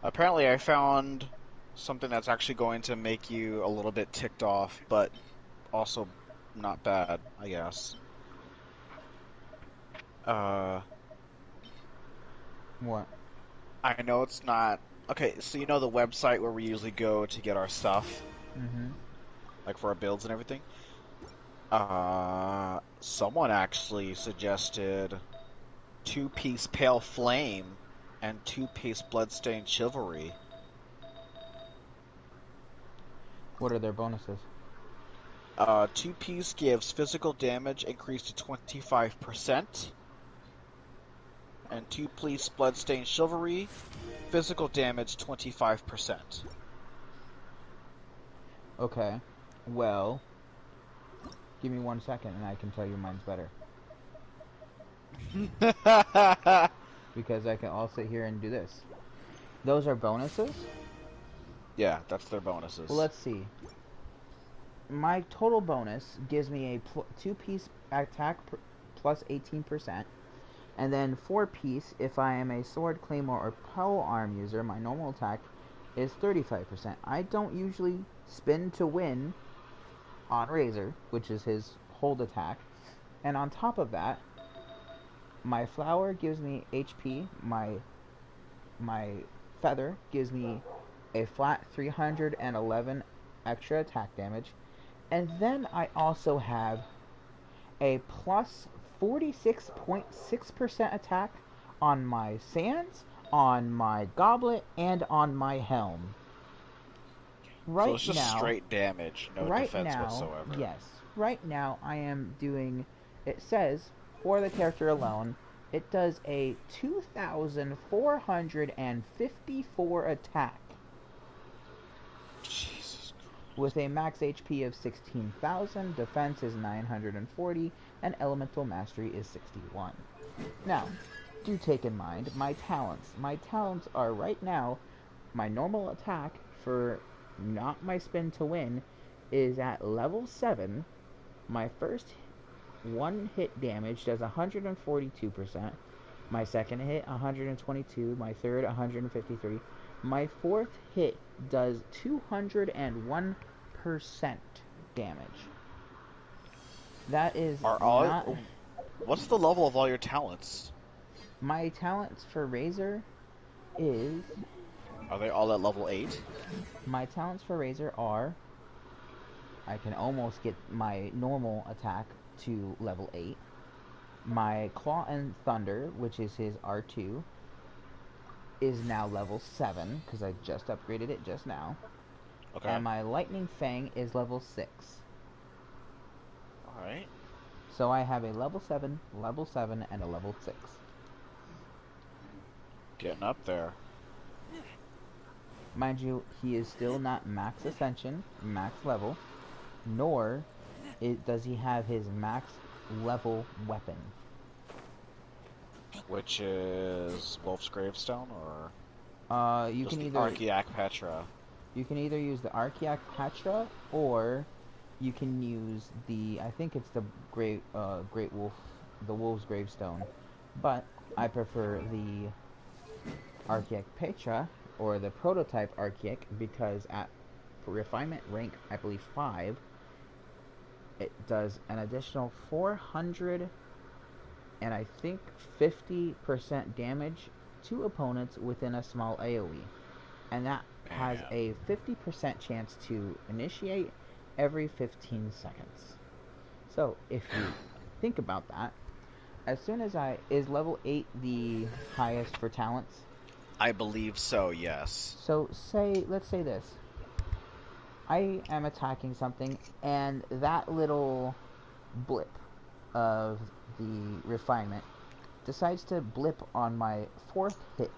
Apparently, I found something that's actually going to make you a little bit ticked off, but also not bad, I guess. Uh, What? I know it's not. Okay, so you know the website where we usually go to get our stuff, Mm-hmm. like for our builds and everything? Someone actually suggested two-piece Pale Flame and two-piece Bloodstained Chivalry. What are their bonuses? Two-piece gives physical damage increased to 25%, and two-piece Bloodstained Chivalry, physical damage 25%. Okay. Well, give me 1 second and I can tell you mine's better. Because I can all sit here and do this. Those are bonuses? Yeah, that's their Well, bonuses. let's see. My total bonus gives me a two-piece attack plus 18%. And then four-piece, if I am a sword, claymore, or pole arm user, my normal attack is 35%. I don't usually spin to win on Razor, which is his hold attack. And on top of that, my flower gives me HP, my feather gives me a flat 311 extra attack damage, and then I also have a plus 46.6% attack on my sands, on my goblet, and on my helm. So Right it's just now, straight damage, no right defense now, whatsoever. yes, right now I am doing, it says, for the character alone, it does a 2,454 attack Jesus Christ. with a max HP of 16,000, defense is 940, and elemental mastery is 61. Now, do take in mind my talents. My talents are right now, my normal attack for not my spin to win is at level 7. My first one hit damage does 142%. My second hit 122, my third 153. My fourth hit does 201% damage. That is Are not all? What's the level of all your talents? my talents for Razor is Are they all at level 8? my talents for Razor are I can almost get my normal attack to level 8. My Claw and Thunder, which is his R2, is now level 7 because I just upgraded it just now. Okay. And my Lightning Fang is level 6. Alright. So I have a level 7, and a level 6. Getting up there. Mind you, he is still not max ascension, max level, nor does he have his max level weapon. Which is Wolf's Gravestone or You just can the either Archaeac Petra? use the Archaeac Patra, or you can use the I think it's the Great Wolf, the Wolf's Gravestone, but I prefer the Archaeac Petra or the prototype Archaeac because at refinement rank I believe 5, it does an additional 400 and I think 50% damage to opponents within a small AoE. And that has Man. a 50% chance to initiate every 15 seconds. So, if you think about that, as soon as is level 8 the highest for talents? I believe so, yes. So, let's say this. I am attacking something, and that little blip of the refinement decides to blip on my fourth hit.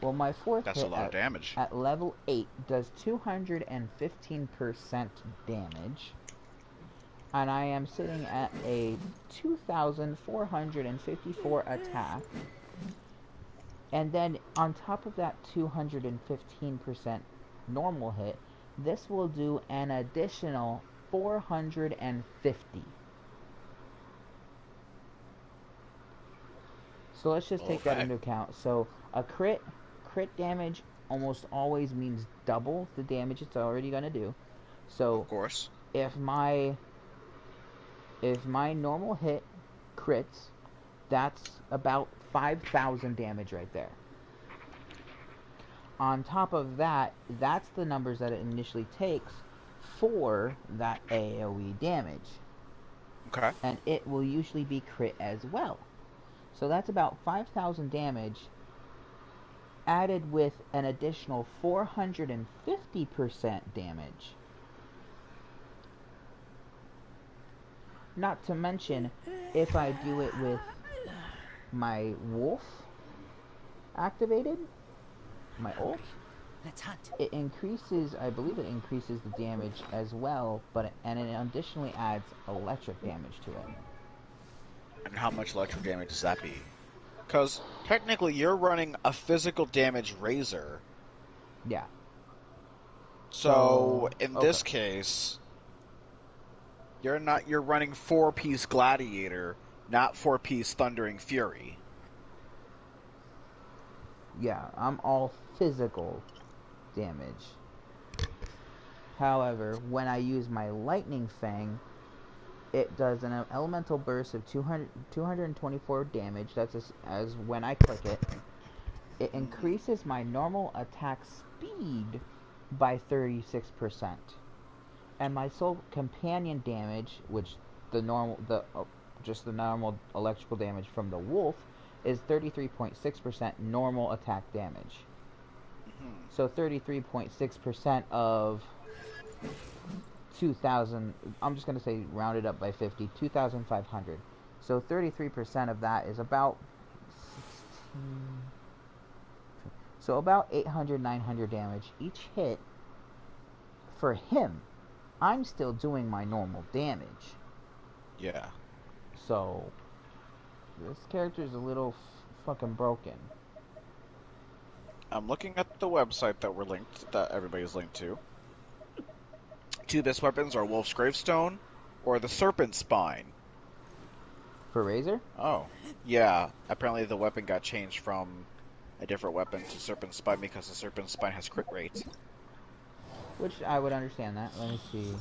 Well, my fourth That's a hit lot of damage. at level 8 does 215% damage, and I am sitting at a 2,454 attack, and then on top of that 215% normal hit, this will do an additional 450. So let's just take that Okay. into account. So a crit damage almost always means double the damage it's already gonna do. Of So course. if my normal hit crits, that's about 5,000 damage right there. On top of that, that's the numbers that it initially takes for that AoE damage. Okay. And it will usually be crit as well. So that's about 5,000 damage added with an additional 450% damage. Not to mention, if I do it with my wolf activated, my ult, Let's hunt. it increases, I believe it increases the damage as well, and it additionally adds electric damage to it. And how much electric damage does that be? Because technically you're running a physical damage razor. Yeah. So in Okay. this case, you're running 4-piece gladiator, not 4-piece thundering fury. Yeah, I'm all physical damage. However, when I use my lightning fang, it does an elemental burst of 224 damage. That's as when I click it. It increases my normal attack speed by 36%. And my soul companion damage, which just the normal electrical damage from the wolf, is 33.6% normal attack damage. So 33.6% of 2,000, I'm just going to say rounded up by 50, 2,500. So 33% of that is about 16, so about 800, 900 damage each hit. For him, I'm still doing my normal damage. Yeah. So this character is a little fucking broken. I'm looking at the website that everybody's linked to. Two best weapons are Wolf's Gravestone or the Serpent Spine. For Razor? Oh. Yeah. Apparently the weapon got changed from a different weapon to Serpent Spine because the Serpent Spine has crit rates. Which I would understand that. Let me see.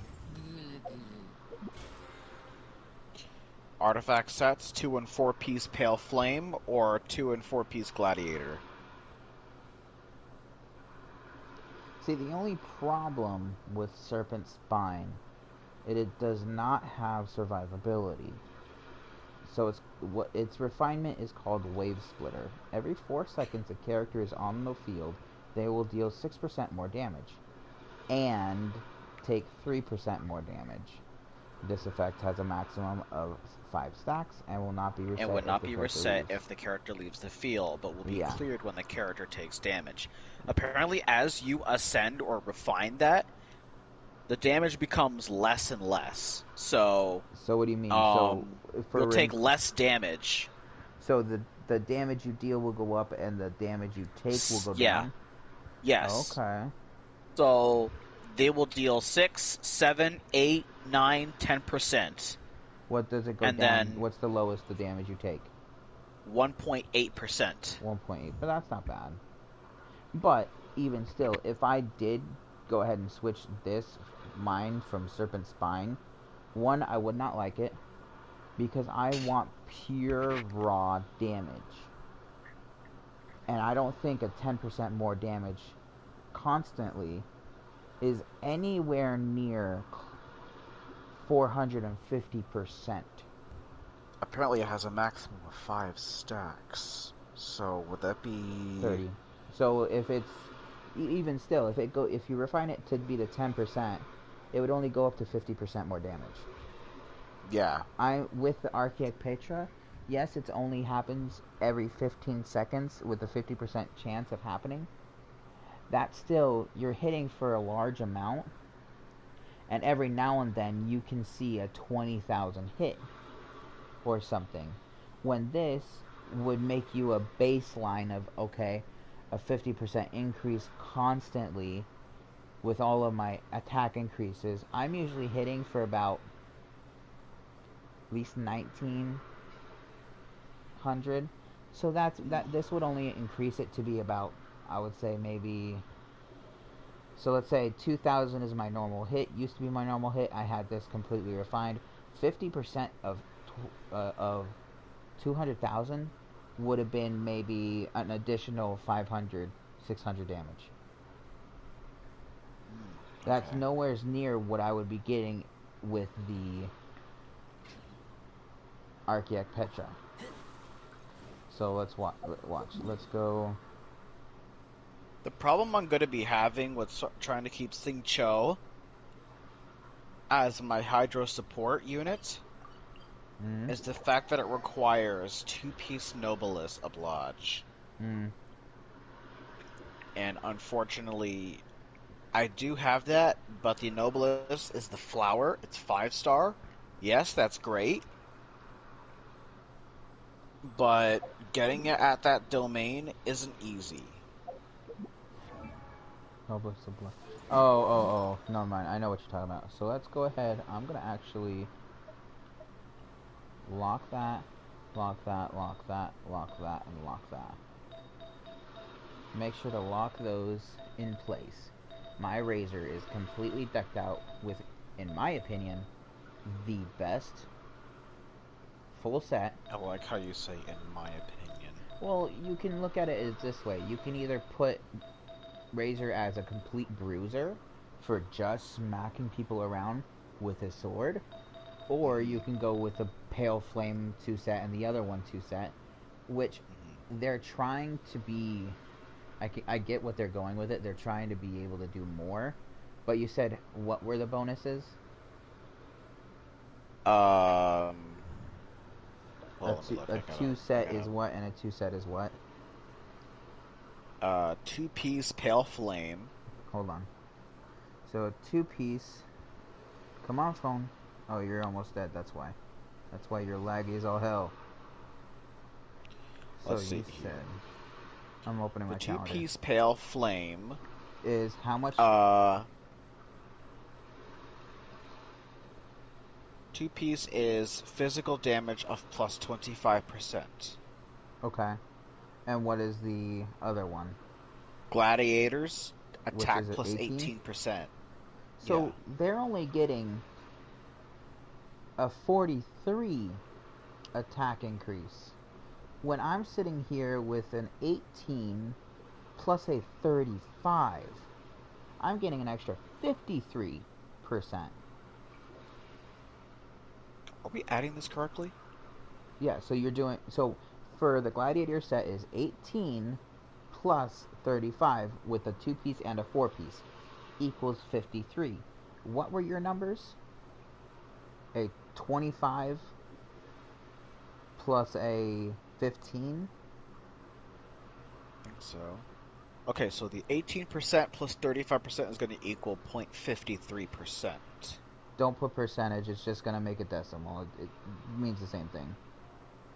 Artifact sets, 2 and 4-piece Pale Flame or 2 and 4-piece Gladiator. See, the only problem with Serpent Spine is it does not have survivability. So its refinement is called Wave Splitter. Every 4 seconds a character is on the field, they will deal 6% more damage and take 3% more damage. This effect has a maximum of 5 stacks and will not be reset And would if not the be character reset leaves. if the character leaves the field, but will be Yeah. cleared when the character takes damage. Apparently, as you ascend or refine that, the damage becomes less and less. So, So what do you mean? So you'll for take less damage. so the damage you deal will go up and the damage you take will go Yeah. down? Yes. Okay. So, they will deal 6, 7, 8, 9, 10%. What does it go And down? then What's the lowest the damage you take? 1.8%. 1.8, but that's not bad. But even still, if I did go ahead and switch mine from Serpent Spine, one, I would not like it because I want pure raw damage. And I don't think a 10% more damage constantly is anywhere near 450%. Apparently, it has a maximum of 5 stacks. So, would that be 30. So if it's even still, if you refine it to be the 10%, it would only go up to 50% more damage. Yeah. With the Archaic Petra, yes, it only happens every 15 seconds with a 50% chance of happening. That still, you're hitting for a large amount, and every now and then you can see a 20,000 hit or something. When this would make you a baseline of, okay, a 50% increase constantly with all of my attack increases. I'm usually hitting for about at least 1900. So that. This would only increase it to be about, I would say maybe. So let's say 2,000 is my normal hit. Used to be my normal hit. I had this completely refined. 50% of 200,000 would have been maybe an additional 500, 600 damage. That's Okay. nowhere near what I would be getting with the Archaeac Petra. So let's watch. Let's go. The problem I'm going to be having with trying to keep Sing Cho as my Hydro support unit Mm, is the fact that it requires two-piece Nobilis Oblige. mm. And unfortunately, I do have that, but the Nobilis is the flower. It's 5-star. Yes, that's great. But getting it at that domain isn't easy. Noble Sublime. Oh. Never mind. I know what you're talking about. So let's go ahead. I'm gonna actually lock that, lock that, lock that, lock that, and lock that. Make sure to lock those in place. My Razor is completely decked out with, in my opinion, the best full set. I like how you say, in my opinion. Well, you can look at it as this way. You can either put Razor as a complete bruiser for just smacking people around with his sword, or you can go with the Pale Flame 2 set and the other one 2 set, which they're trying to be. I get what they're going with it. They're trying to be able to do more. But you said, what were the bonuses? Well, let me look. A I 2 set is gotta. what, and a 2 set is what? Two-piece Pale Flame. Hold on. So a 2-piece. Come on, phone. Oh, you're almost dead. That's why. That's why your laggy is all hell. So Let's see you here. said. I'm opening The my calendar. two-piece Pale Flame Is how much? Two-piece is physical damage of plus 25%. Okay. And what is the other one? Gladiators, Which attack is at plus 18? 18%. So Yeah. they're only getting a 43 attack increase. When I'm sitting here with an 18 plus a 35, I'm getting an extra 53%. Are we adding this correctly? Yeah, so you're doing. So for the Gladiator set is 18 plus 35 with a 2-piece and a 4-piece equals 53. What were your numbers? A 25 plus a 15? I think so. Okay, so the 18% plus 35% is going to equal 0.53%. Don't put percentage, it's just going to make a decimal. It means the same thing.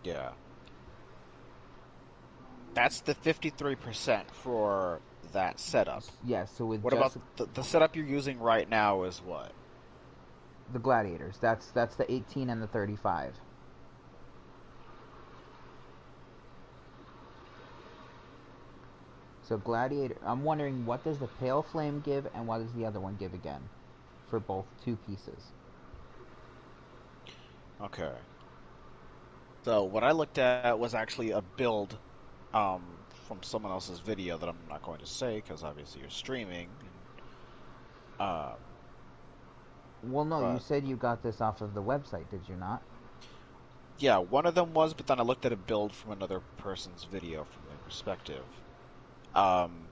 Yeah. That's the 53% for that setup. Yeah, so with What about just the setup you're using right now is what? the Gladiators, that's the 18 and the 35. So Gladiator, I'm wondering what does the Pale Flame give and what does the other one give again for both 2 pieces? Okay. So what I looked at was actually a build from someone else's video that I'm not going to say because obviously you're streaming. Uh, Well, no, you but said you got this off of the website, did you not? yeah, one of them was, but then I looked at a build from another person's video from their perspective. Um,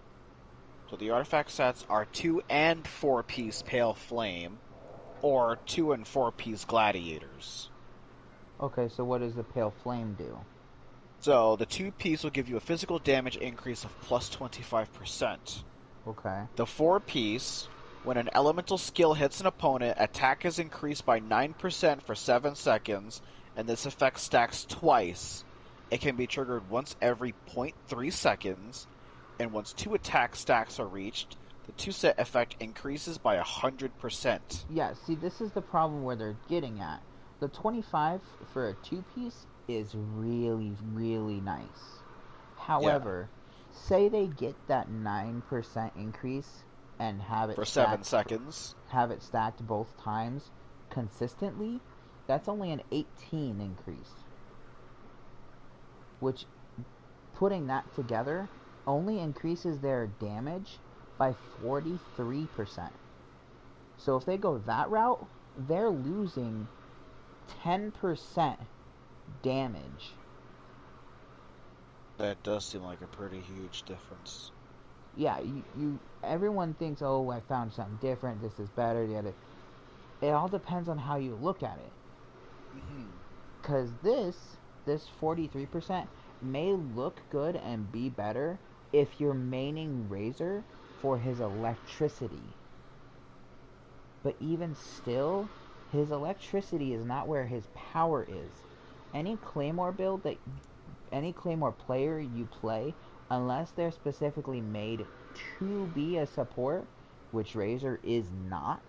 so the artifact sets are 2 and 4-piece Pale Flame, or 2 and 4-piece Gladiators. Okay, so what does the Pale Flame do? So the 2-piece will give you a physical damage increase of plus 25%. Okay. The 4-piece, when an elemental skill hits an opponent, attack is increased by 9% for 7 seconds, and this effect stacks twice. It can be triggered once every 0.3 seconds, and once 2 attack stacks are reached, the 2-set effect increases by 100%. Yeah, see, this is the problem where they're getting at. The 25 for a 2-piece is really, really nice. Yeah. However, say they get that 9% increase and For 7 seconds. have it stacked both times consistently, that's only an 18 increase. Which, putting that together, only increases their damage by 43%. So if they go that route, they're losing 10% damage. That does seem like a pretty huge difference. Yeah, everyone thinks, oh, I found something different, this is better, it all depends on how you look at it. Mm-hmm. Because this 43% may look good and be better if you're maining Razor for his electricity. But even still, his electricity is not where his power is. Any Claymore build that any Claymore player you play, unless they're specifically made to be a support, which Razor is not.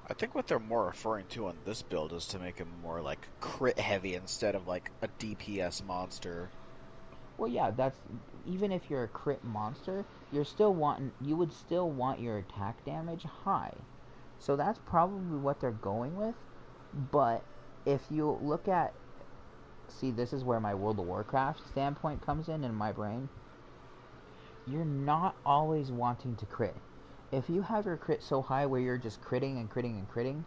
I think what they're more referring to on this build is to make him more like crit heavy instead of like a DPS monster. Well, yeah, that's even if you're a crit monster, you would still want your attack damage high. So that's probably what they're going with. But if you look at, see, this is where my World of Warcraft standpoint comes in my brain. You're not always wanting to crit. If you have your crit so high where you're just critting and critting and critting,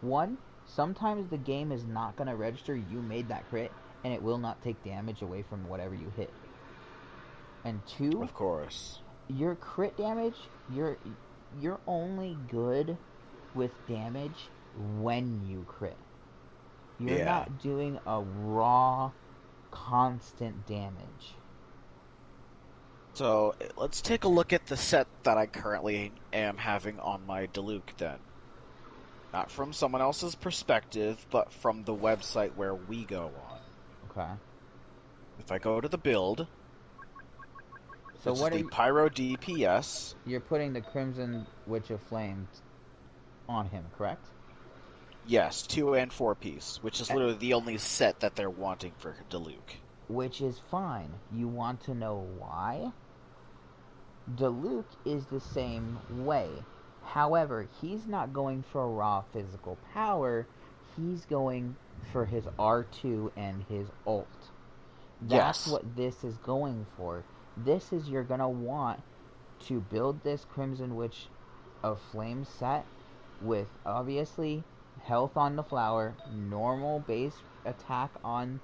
one, sometimes the game is not going to register you made that crit, and it will not take damage away from whatever you hit. And two, Of course. your crit damage, you're only good with damage when you crit. You're Yeah. not doing a raw, constant damage. So let's take a look at the set that I currently am having on my Diluc then. Not from someone else's perspective, but from the website where we go on. Okay. If I go to the build, So this is what are the you, Pyro DPS. you're putting the Crimson Witch of Flames on him, correct? Yes, 2 and 4 piece, which is literally the only set that they're wanting for Diluc. Which is fine. You want to know why? Diluc is the same way. However, he's not going for raw physical power. He's going for his R2 and his ult. That's Yes. what this is going for. This is you're going to want to build this Crimson Witch of Flame set with obviously health on the flower, normal base attack on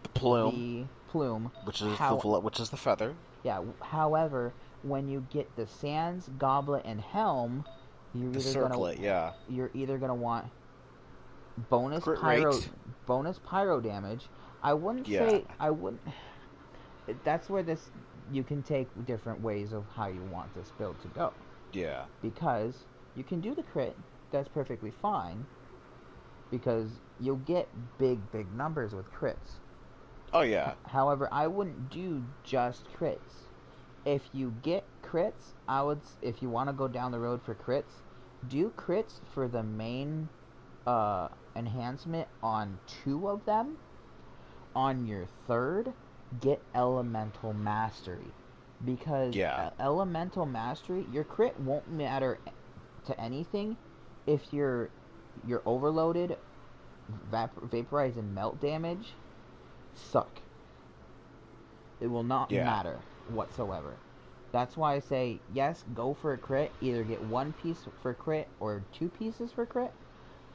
The plume, the plume. which is How the feather. Yeah, however, when you get the Sands, Goblet, and Helm, The circlet, yeah. you're either gonna want Crit rate. bonus pyro damage. I wouldn't Yeah. say I wouldn't. That's where this you can take different ways of how you want this build to go, Yeah. because you can do the crit. That's perfectly fine because you'll get big numbers with crits. Oh yeah. However, I wouldn't do just crits. If you get crits, if you want to go down the road for crits, do crits for the main enhancement on 2 of them. On your third, get Elemental Mastery. Because Yeah. Elemental Mastery, your crit won't matter to anything if your overloaded vaporize and melt damage suck. It will not Yeah. matter whatsoever. That's why I say, yes, go for a crit. Either get 1 piece for crit or 2 pieces for crit.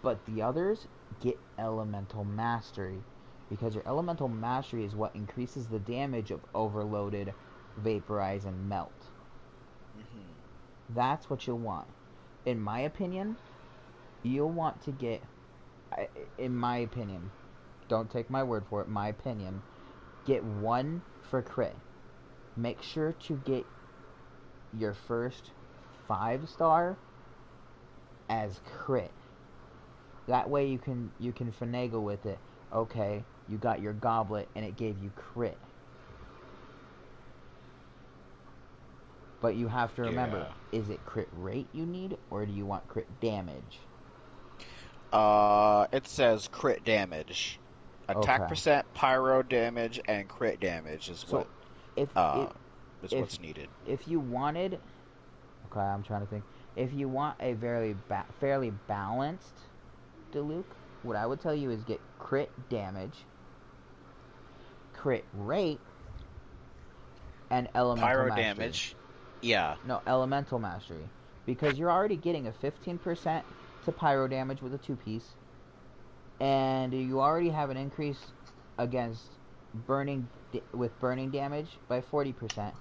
But the others, get Elemental Mastery. Because your Elemental Mastery is what increases the damage of overloaded, vaporize, and melt. Hmm. That's what you'll want. In my opinion, you'll want to get... In my opinion, don't take my word for it, my opinion, get 1 for crit. Make sure to get your first 5-star as crit. That way you can finagle with it. Okay, you got your goblet and it gave you crit. But you have to remember, Yeah. is it crit rate you need or do you want crit damage? It says crit damage. Attack Okay. percent, pyro damage, and crit damage So if uh it is if what's needed. if you wanted, okay, I'm trying to think. If you want a fairly balanced Diluc, what I would tell you is get crit damage, crit rate, and elemental Pyro mastery. damage. Yeah. No, elemental mastery. Because you're already getting a 15% to pyro damage with a 2-piece, and you already have an increase against with burning damage by 40%,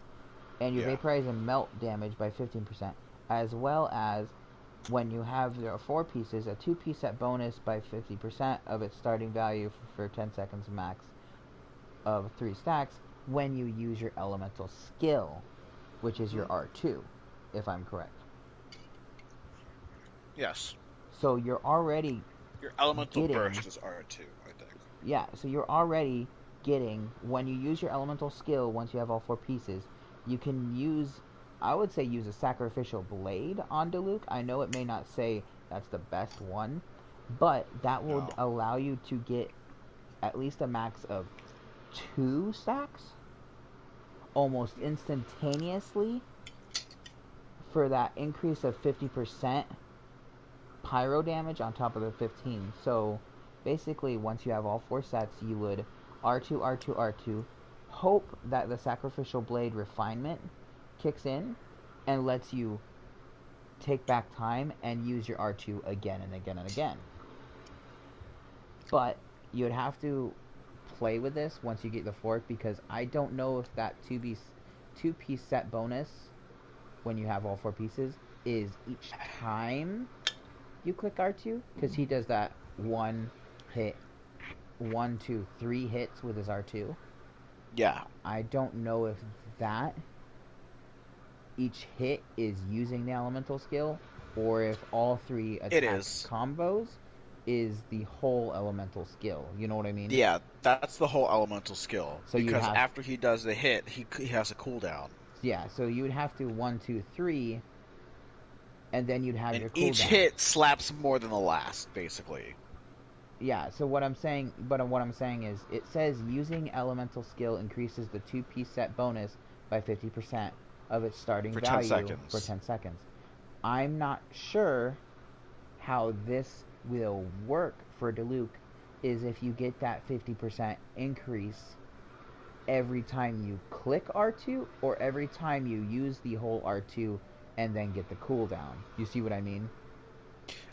and your Yeah. vaporize and melt damage by 15%, as well as when you have your 4 pieces, a 2-piece set bonus by 50% of its starting value for 10 seconds max of 3 stacks when you use your elemental skill, which is your R2, if I'm correct. Yes. So you're already Your elemental getting, burst is R2, I think. yeah, so you're already getting, when you use your elemental skill, once you have all 4 pieces, you can use, I would say use a sacrificial blade on Diluc. I know it may not say that's the best one, but that will No. allow you to get at least a max of 2 stacks almost instantaneously for that increase of 50% pyro damage on top of the 15. So basically, once you have all 4 sets, you would R2, R2, R2, hope that the sacrificial blade refinement kicks in and lets you take back time and use your R2 again and again and again. But you'd have to play with this once you get the fork, because I don't know if that two-piece set bonus when you have all 4 pieces is each time you click R2, because he does that one hit, 1, 2, 3 hits with his R2. Yeah. I don't know if that each hit is using the elemental skill, or if all 3 It attack is. combos is the whole elemental skill. You know what I mean? Yeah, that's the whole elemental skill. So you'd Because have, after he does the hit, he has a cooldown. yeah. So you would have to 1, 2, 3, and then you'd have And your each cooldown. hit slaps more than the last, basically. Yeah, so what I'm saying, is, it says using elemental skill increases the 2-piece set bonus by 50% of its starting For 10 value for seconds. 10 seconds. I'm not sure how this will work for Diluc, is if you get that 50% increase every time you click R2 or every time you use the whole R2 and then get the cooldown. You see what I mean?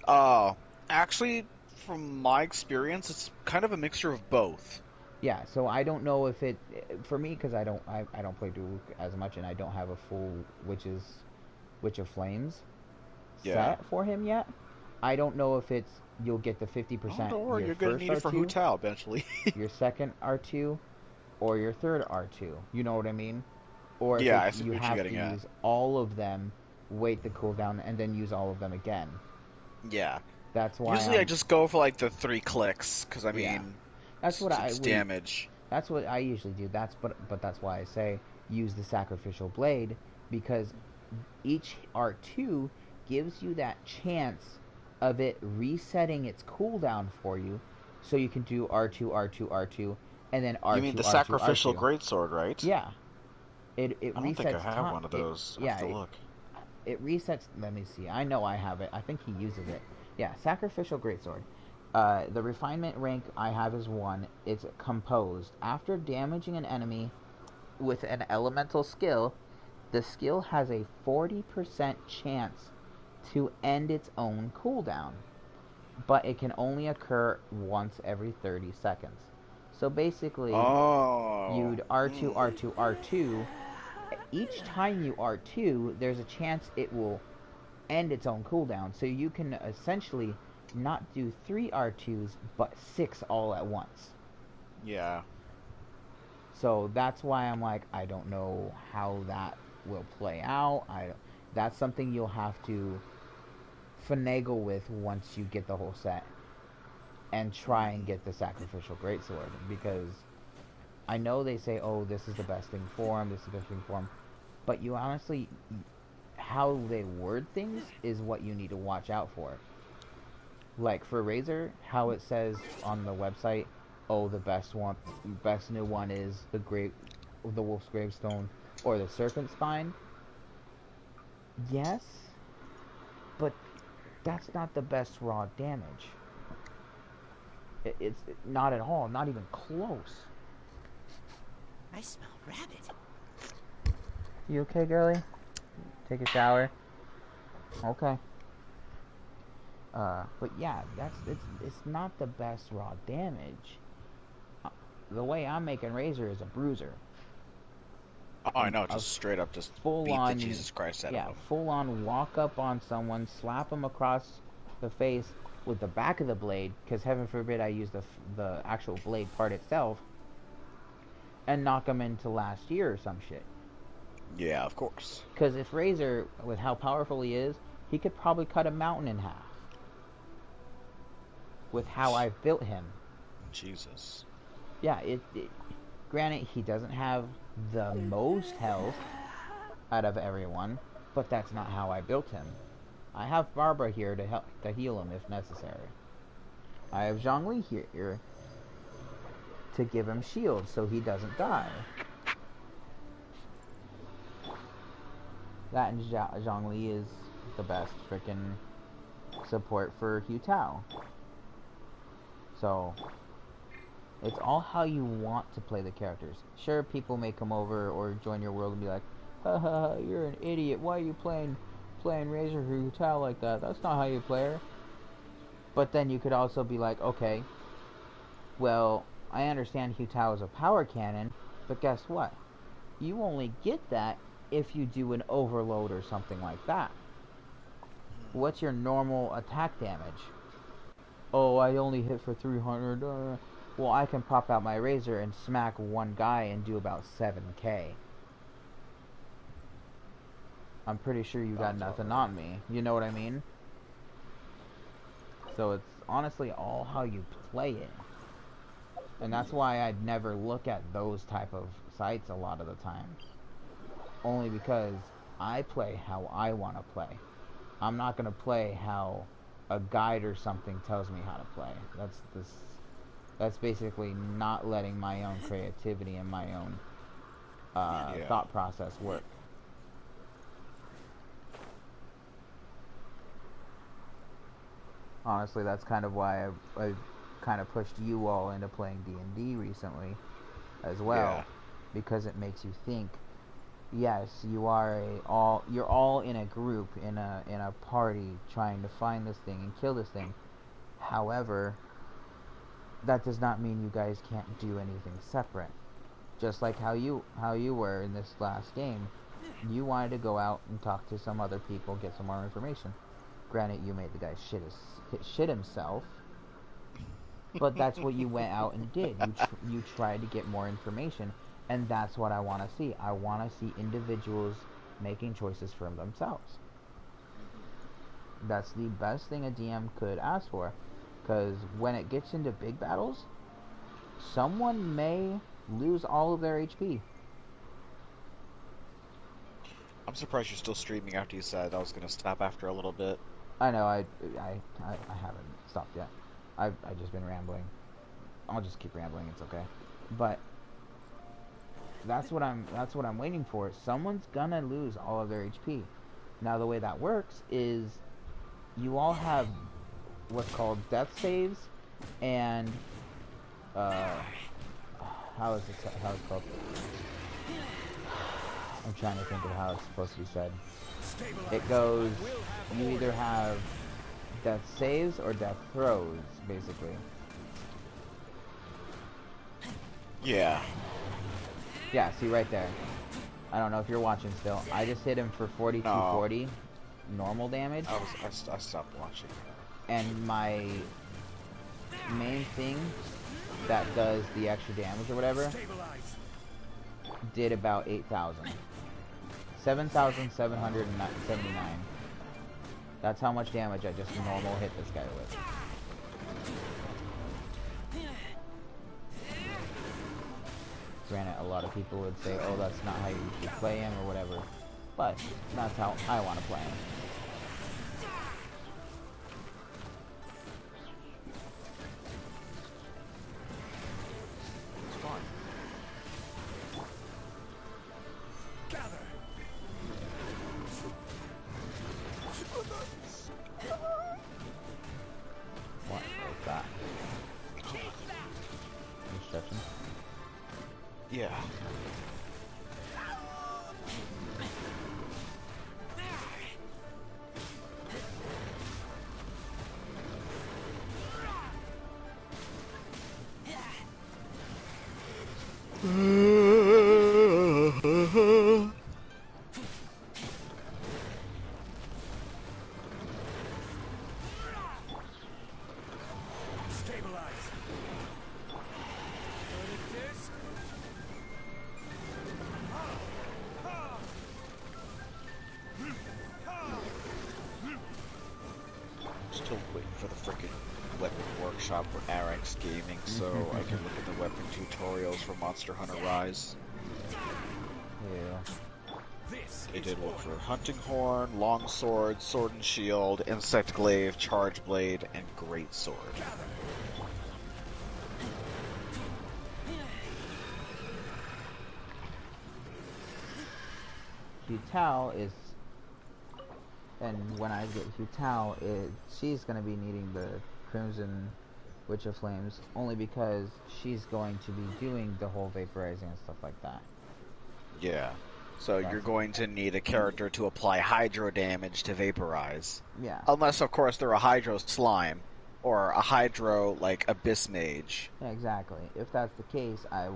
Uh, Actually, from my experience, it's kind of a mixture of both. Yeah, so I don't know if it, for me, because I don't play Duke as much, and I don't have a full Witch of Flames Yeah. set for him yet. I don't know if it's you'll get the Oh, 50% don't worry, your you're gonna first need it for R2, Hu eventually. your second R2, or your third R2. You know what I mean? Or if Yeah, it's I see you what you're have to getting at. use all of them, wait the cooldown, and then use all of them again. Yeah. That's why Usually I I'm, just go for like the 3 clicks, because I yeah. mean, That's what I it's would. damage. That's what I usually do. But that's why I say use the sacrificial blade, because each R2 gives you that chance of it resetting its cooldown for you, so you can do R2, R2, R2, and then You mean R2, the R2, sacrificial R2. greatsword, right? Yeah, it I don't think I resets have time. one of those. I have Yeah, to look. it resets. Let me see. I know I have it. I think he uses it. Yeah, sacrificial greatsword. The refinement rank I have is 1. It's composed. After damaging an enemy with an elemental skill, the skill has a 40% chance to end its own cooldown, but it can only occur once every 30 seconds. So basically, Oh. you'd R2, R2, R2. Each time you R2, there's a chance it will end its own cooldown. So you can essentially not do 3 R2s, but 6 all at once. Yeah. So that's why I'm like, I don't know how that will play out. That's something you'll have to finagle with once you get the whole set and try and get the sacrificial greatsword, because I know they say, oh, this is the best thing for him, this is the best thing for him, but you honestly, how they word things is what you need to watch out for. Like for Razor, how it says on the website, oh, the best new one is the Wolf's Gravestone or the Serpent Spine. Yes, but that's not the best raw damage. It's not at all, not even close. I smell rabbit. You okay, girlie? Take a shower. Okay. But yeah, it's not the best raw damage. The way I'm making Razor is a bruiser. Oh, I know, A just straight up, just full beat the on, Jesus Christ out of yeah, them. full on walk up on someone, slap them across the face with the back of the blade, because heaven forbid I use the actual blade part itself, and knock them into last year or some shit. Yeah, of course. Because if Razor, with how powerful he is, he could probably cut a mountain in half. With how I've built him. Jesus. Yeah, granted, he doesn't have the most health out of everyone, but that's not how I built him. I have Barbara here to heal him if necessary. I have Zhongli here to give him shield so he doesn't die. That and Zhongli is the best freaking support for Hu Tao. So, it's all how you want to play the characters. Sure, people may come over or join your world and be like, haha, you're an idiot. Why are you playing Razor Hu Tao like that? That's not how you play her. But then you could also be like, okay, well, I understand Hu Tao is a power cannon, but guess what? You only get that if you do an overload or something like that. What's your normal attack damage? Oh, I only hit for 300. Well, I can pop out my Razor and smack one guy and do about 7k. I'm pretty sure you got nothing on me. You know what I mean? So it's honestly all how you play it. And that's why I'd never look at those type of sites a lot of the time. Only because I play how I want to play. I'm not going to play how a guide or something tells me how to play. That's basically not letting my own creativity and my own thought process work. Honestly, that's kind of why I kind of pushed you all into playing D&D recently as well. Yeah. Because it makes you think. Yes, you're all in a group, in a party, trying to find this thing and kill this thing. However, that does not mean you guys can't do anything separate. Just like how you were in this last game, you wanted to go out and talk to some other people, get some more information. Granted, you made the guy shit himself, but that's what you went out and did. You tried to get more information. And that's what I want to see. I want to see individuals making choices for themselves. That's the best thing a DM could ask for. Because when it gets into big battles, someone may lose all of their HP. I'm surprised you're still streaming after you said I was going to stop after a little bit. I know, I haven't stopped yet. I've just been rambling. I'll just keep rambling, it's okay. But that's what I'm waiting for. Someone's gonna lose all of their HP. Now the way that works is you all have what's called death saves and how is it called? I'm trying to think of how it's supposed to be said. It goes, you either have death saves or death throws, basically. Yeah. Yeah, see right there. I don't know if you're watching still. I just hit him for 4240 normal damage. I stopped watching. And my main thing that does the extra damage or whatever did about 8,000. 7,779. That's how much damage I just normal hit this guy with. Granted, a lot of people would say, oh, that's not how you should play him or whatever. But that's how I want to play him. Still waiting for the freaking weapon workshop for RX Gaming so I can look at the weapon tutorials for Monster Hunter Rise. Yeah. This They is did one order. for Hunting Horn, Long Sword, Sword and Shield, Insect Glaive, Charge Blade, and Great Sword. Hutao is, and when I get Hutao, she's gonna be needing the Crimson Witch of Flames only because she's going to be doing the whole vaporizing and stuff like that. Yeah. So you're going to need a character to apply hydro damage to vaporize. Yeah. Unless, of course, they're a hydro slime or a hydro, like, abyss mage. Yeah, exactly. If that's the case, I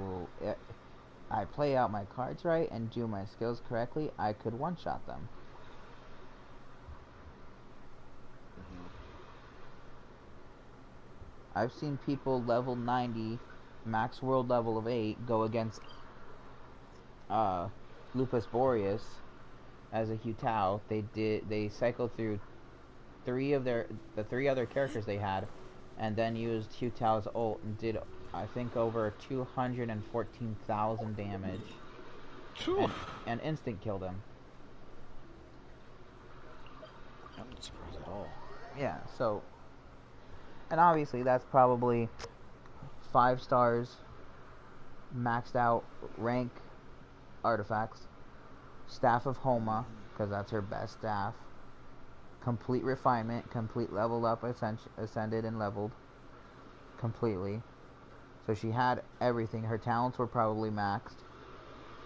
play out my cards right and do my skills correctly, I could one-shot them. I've seen people level 90, max world level of 8, go against Lupus Boreas as a Hutao. They cycled through the three other characters they had, and then used Hutao's ult and did, I think, over 214,000 damage, and instant killed him. I'm not surprised at all. Yeah, so, and obviously that's probably 5 stars, maxed out rank artifacts, Staff of Homa, because that's her best staff, complete refinement, complete leveled up, ascended and leveled completely. So she had everything. Her talents were probably maxed.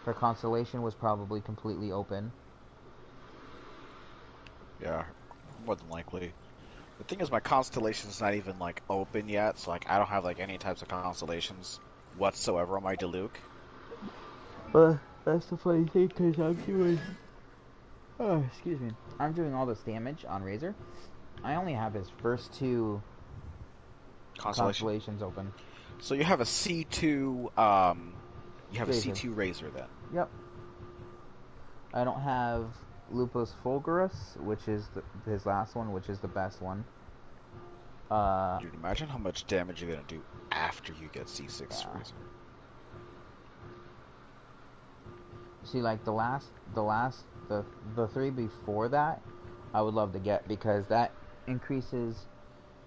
Her constellation was probably completely open. Yeah, more than likely. The thing is, my constellation's not even, like, open yet, so, like, I don't have, like, any types of constellations whatsoever on my Diluc. But that's the funny thing, because I'm doing... Oh, excuse me. I'm doing all this damage on Razor. I only have his first 2 constellations open. So you have a C2, you have Razor. a C2 Razor then. Yep. I don't have Lupus Fulgurus, which is his last one, which is the best one. Dude, imagine how much damage you're gonna do after you get C6 Yeah. Razor. See, like the 3 before that, I would love to get, because that increases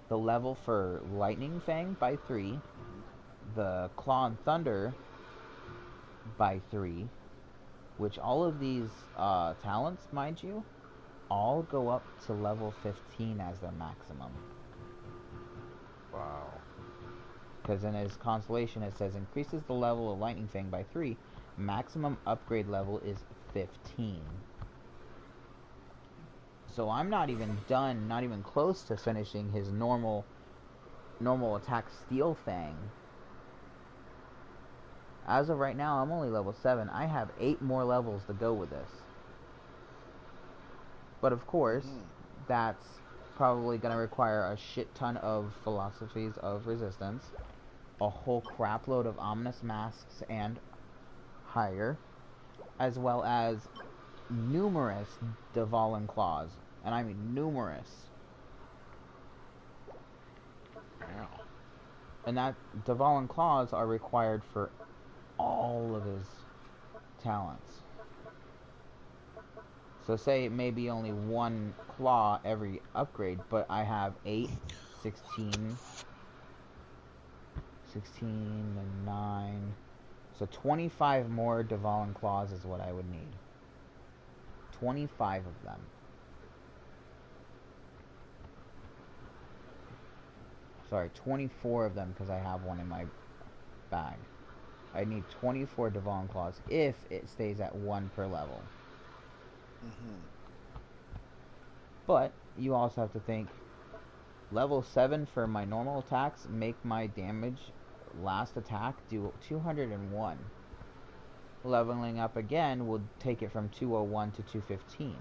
the level for Lightning Fang by 3, the Claw and Thunder by 3, which all of these talents, mind you, all go up to level 15 as their maximum. Wow. Because in his constellation it says increases the level of Lightning Fang by 3, maximum upgrade level is 15. So I'm not even done, not even close to finishing his normal attack Steel Fang. As of right now, I'm only level 7. I have 8 more levels to go with this. But of course, that's probably going to require a shit ton of philosophies of resistance, a whole crapload of ominous masks and higher, as well as numerous Devalin claws. And I mean numerous. Wow. And that Devalin claws are required for all of his talents. So say it may be only 1 claw every upgrade, but I have 8, 16, and 9. So 25 more Devalin claws is what I would need. 25 of them. Sorry, 24 of them, because I have one in my bag. I need 24 Devalin claws if it stays at 1 per level. But you also have to think, level 7 for my normal attacks make my damage last attack do 201. Leveling up again would take it from 201 to 215.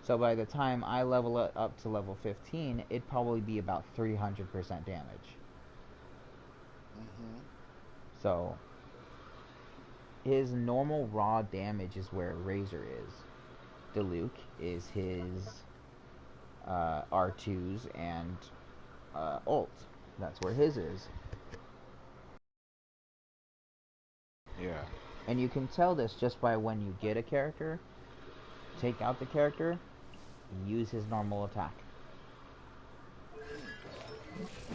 So by the time I level it up to level 15, it'd probably be about 300% damage. So his normal raw damage is where Razor is. Diluc is his R2s and ult. That's where his is. Yeah. And you can tell this just by when you get a character, take out the character, use his normal attack.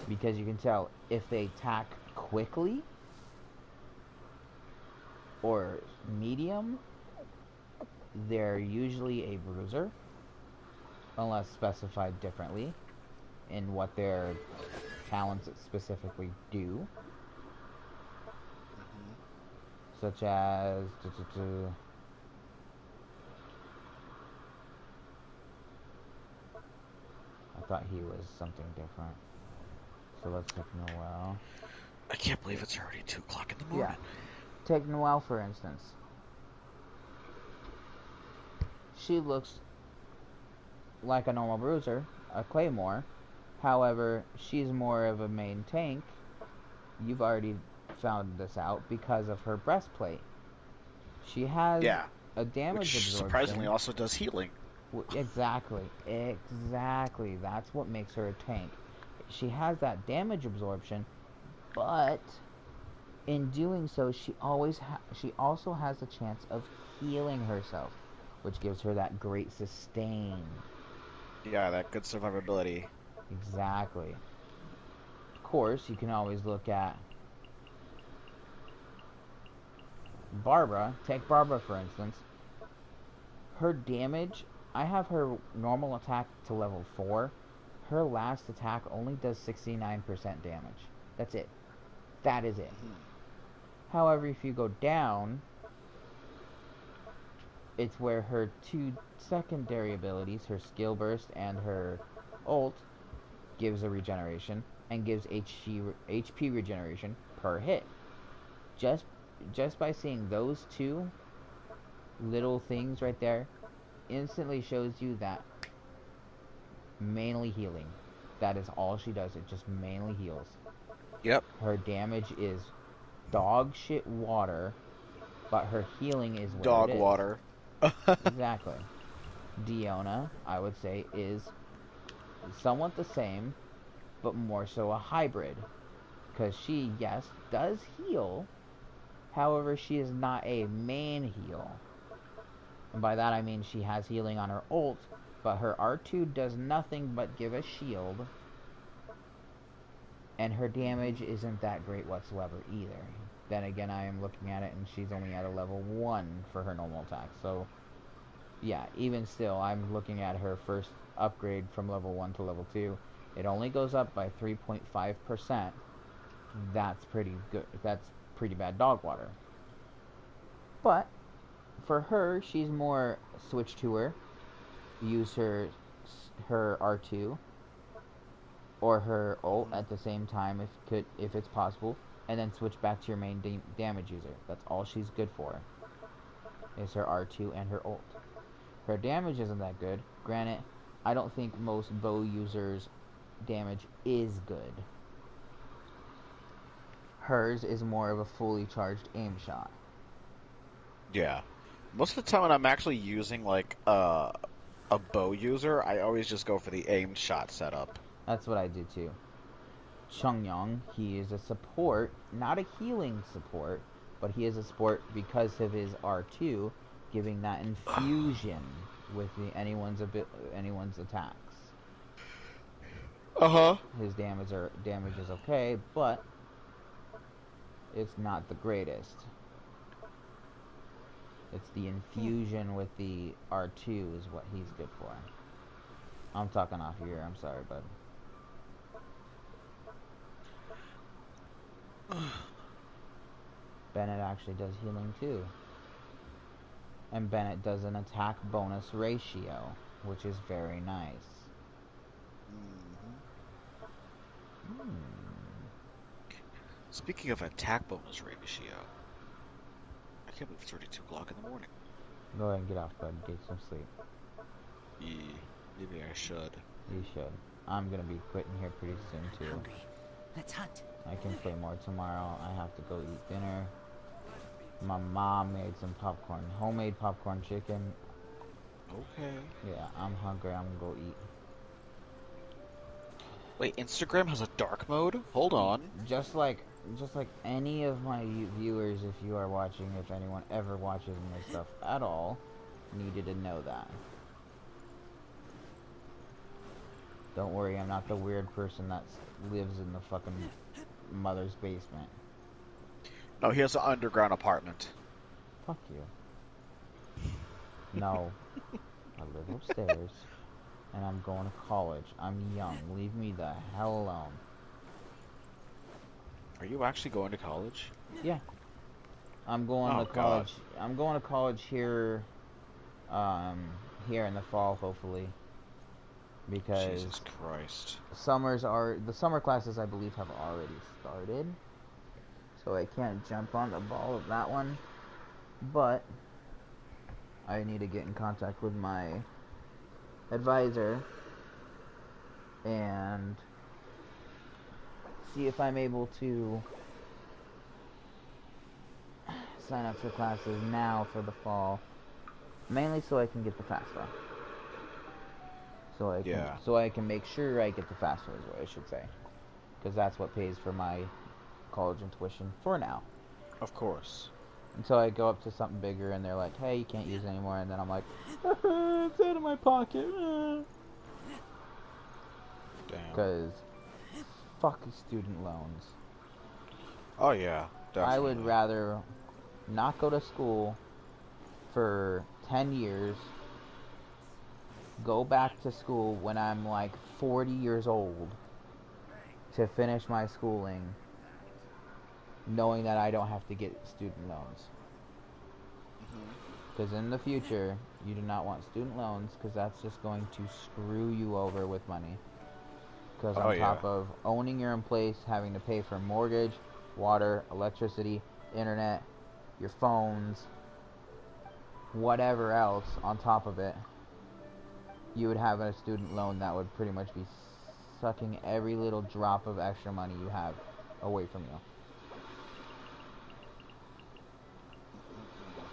Because you can tell if they attack quickly or medium, they're usually a bruiser, unless specified differently in what their talents specifically do. Hmm. Such as I thought he was something different. So let's take Noel. I can't believe it's already 2 o'clock in the Yeah. morning. Take Noel for instance. She looks like a normal bruiser, a claymore. However, she's more of a main tank. You've already found this out because of her breastplate. She has Yeah. a damage Which surprisingly absorption. also does healing. Exactly. Exactly. That's what makes her a tank. She has that damage absorption, but in doing so, she also has the chance of healing herself, which gives her that great sustain. Yeah, that good survivability. Exactly. Of course, you can always look at Barbara. Take Barbara for instance. Her damage, I have her normal attack to level 4. Her last attack only does 69% damage. That's it. That is it. Hmm. However, if you go down, it's where her two secondary abilities, her skill burst and her ult, gives a regeneration and gives HP regeneration per hit. Just just by seeing those two little things right there instantly shows you that mainly healing. That is all she does. It just mainly heals. Yep. Her damage is dog shit water, but her healing is where it Dog is. water. Exactly. Diona, I would say, is somewhat the same, but more so a hybrid. Because she, yes, does heal. However, she is not a main heal. And by that I mean she has healing on her ult, but her R2 does nothing but give a shield. And her Hmm. damage isn't that great whatsoever either. Then again, I am looking at it and she's only at a level 1 for her normal attack. So, yeah, even still, I'm looking at her first upgrade from level 1 to level 2. It only goes up by 3.5%. That's pretty good. That's pretty bad dog water. But for her, she's more switch to her, use her R2 or her ult Hmm. at the same time if it's possible, and then switch back to your main damage user. That's all she's good for. Is her R2 and her ult. Her damage isn't that good. Granted, I don't think most bow users' damage is good. Hers is more of a fully charged aim shot. Yeah. Most of the time when I'm actually using like a bow user, I always just go for the aimed shot setup. That's what I do too. Chungyong, he is a support, not a healing support, but he is a support because of his R2, giving that infusion with anyone's attacks. Uh-huh. His damage is okay, but it's not the greatest. It's the infusion with the R2 is what he's good for. I'm talking off here. I'm sorry, bud. Bennett actually does healing too. And Bennett does an attack bonus ratio, which is very nice. Hmm. Hmm. Speaking of attack bonus ratio, I can't believe it's already 2 o'clock in the morning. Go ahead and get off bed, get some sleep. Yeah, maybe I should. You should. I'm gonna be quitting here pretty soon too. Hungry. Let's hunt. I can play more tomorrow. I have to go eat dinner. My mom made some popcorn, homemade popcorn chicken. Okay. Yeah, I'm hungry. I'm gonna go eat. Wait, Instagram has a dark mode? Hold on. Just like any of my viewers, if you are watching, if anyone ever watches my stuff at all, needed to know that. Don't worry, I'm not the weird person that lives in the fucking mother's basement. No, he has an underground apartment. Fuck you. No, I live upstairs, and I'm going to college. I'm young. Leave me the hell alone. Are you actually going to college? Yeah, I'm going Oh, to God. college. I'm going to college here, here in the fall, hopefully, because Jesus Christ. the summer classes I believe have already started, so I can't jump on the ball of that one. But I need to get in contact with my advisor and see if I'm able to sign up for classes now for the fall, mainly so I can get the FAFSA. Yeah, So I can make sure I get the FAFSA is what I should say, because that's what pays for my college and tuition for now. of course. Until I go up to something bigger and they're like, "Hey, you can't use it anymore," and then I'm like, "It's out of my pocket." Damn. Because fuck student loans. Oh, yeah, I would definitely. rather not go to school for 10 years, go back to school when I'm like 40 years old to finish my schooling, knowing that I don't have to get student loans. Hmm. Because in the future, you do not want student loans, because that's just going to screw you over with money. Because Oh, on yeah. top of owning your own place, having to pay for mortgage, water, electricity, internet, your phones, whatever else on top of it, you would have a student loan that would pretty much be sucking every little drop of extra money you have away from you. Mm-mm-mm.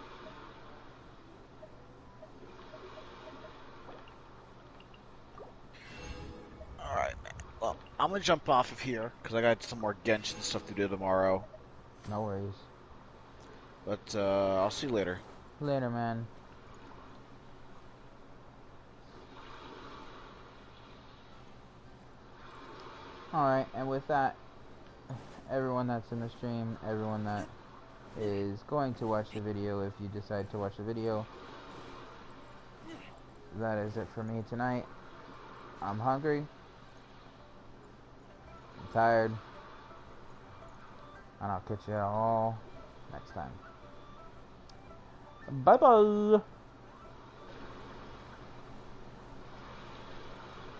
Alright, man. Well, I'm gonna jump off of here, because I got some more Genshin stuff to do tomorrow. No worries. But, I'll see you later. Later, man. Alright, and with that, everyone that's in the stream, everyone that is going to watch the video, if you decide to watch the video, that is it for me tonight. I'm hungry, I'm tired, and I'll catch you all next time. Bye bye!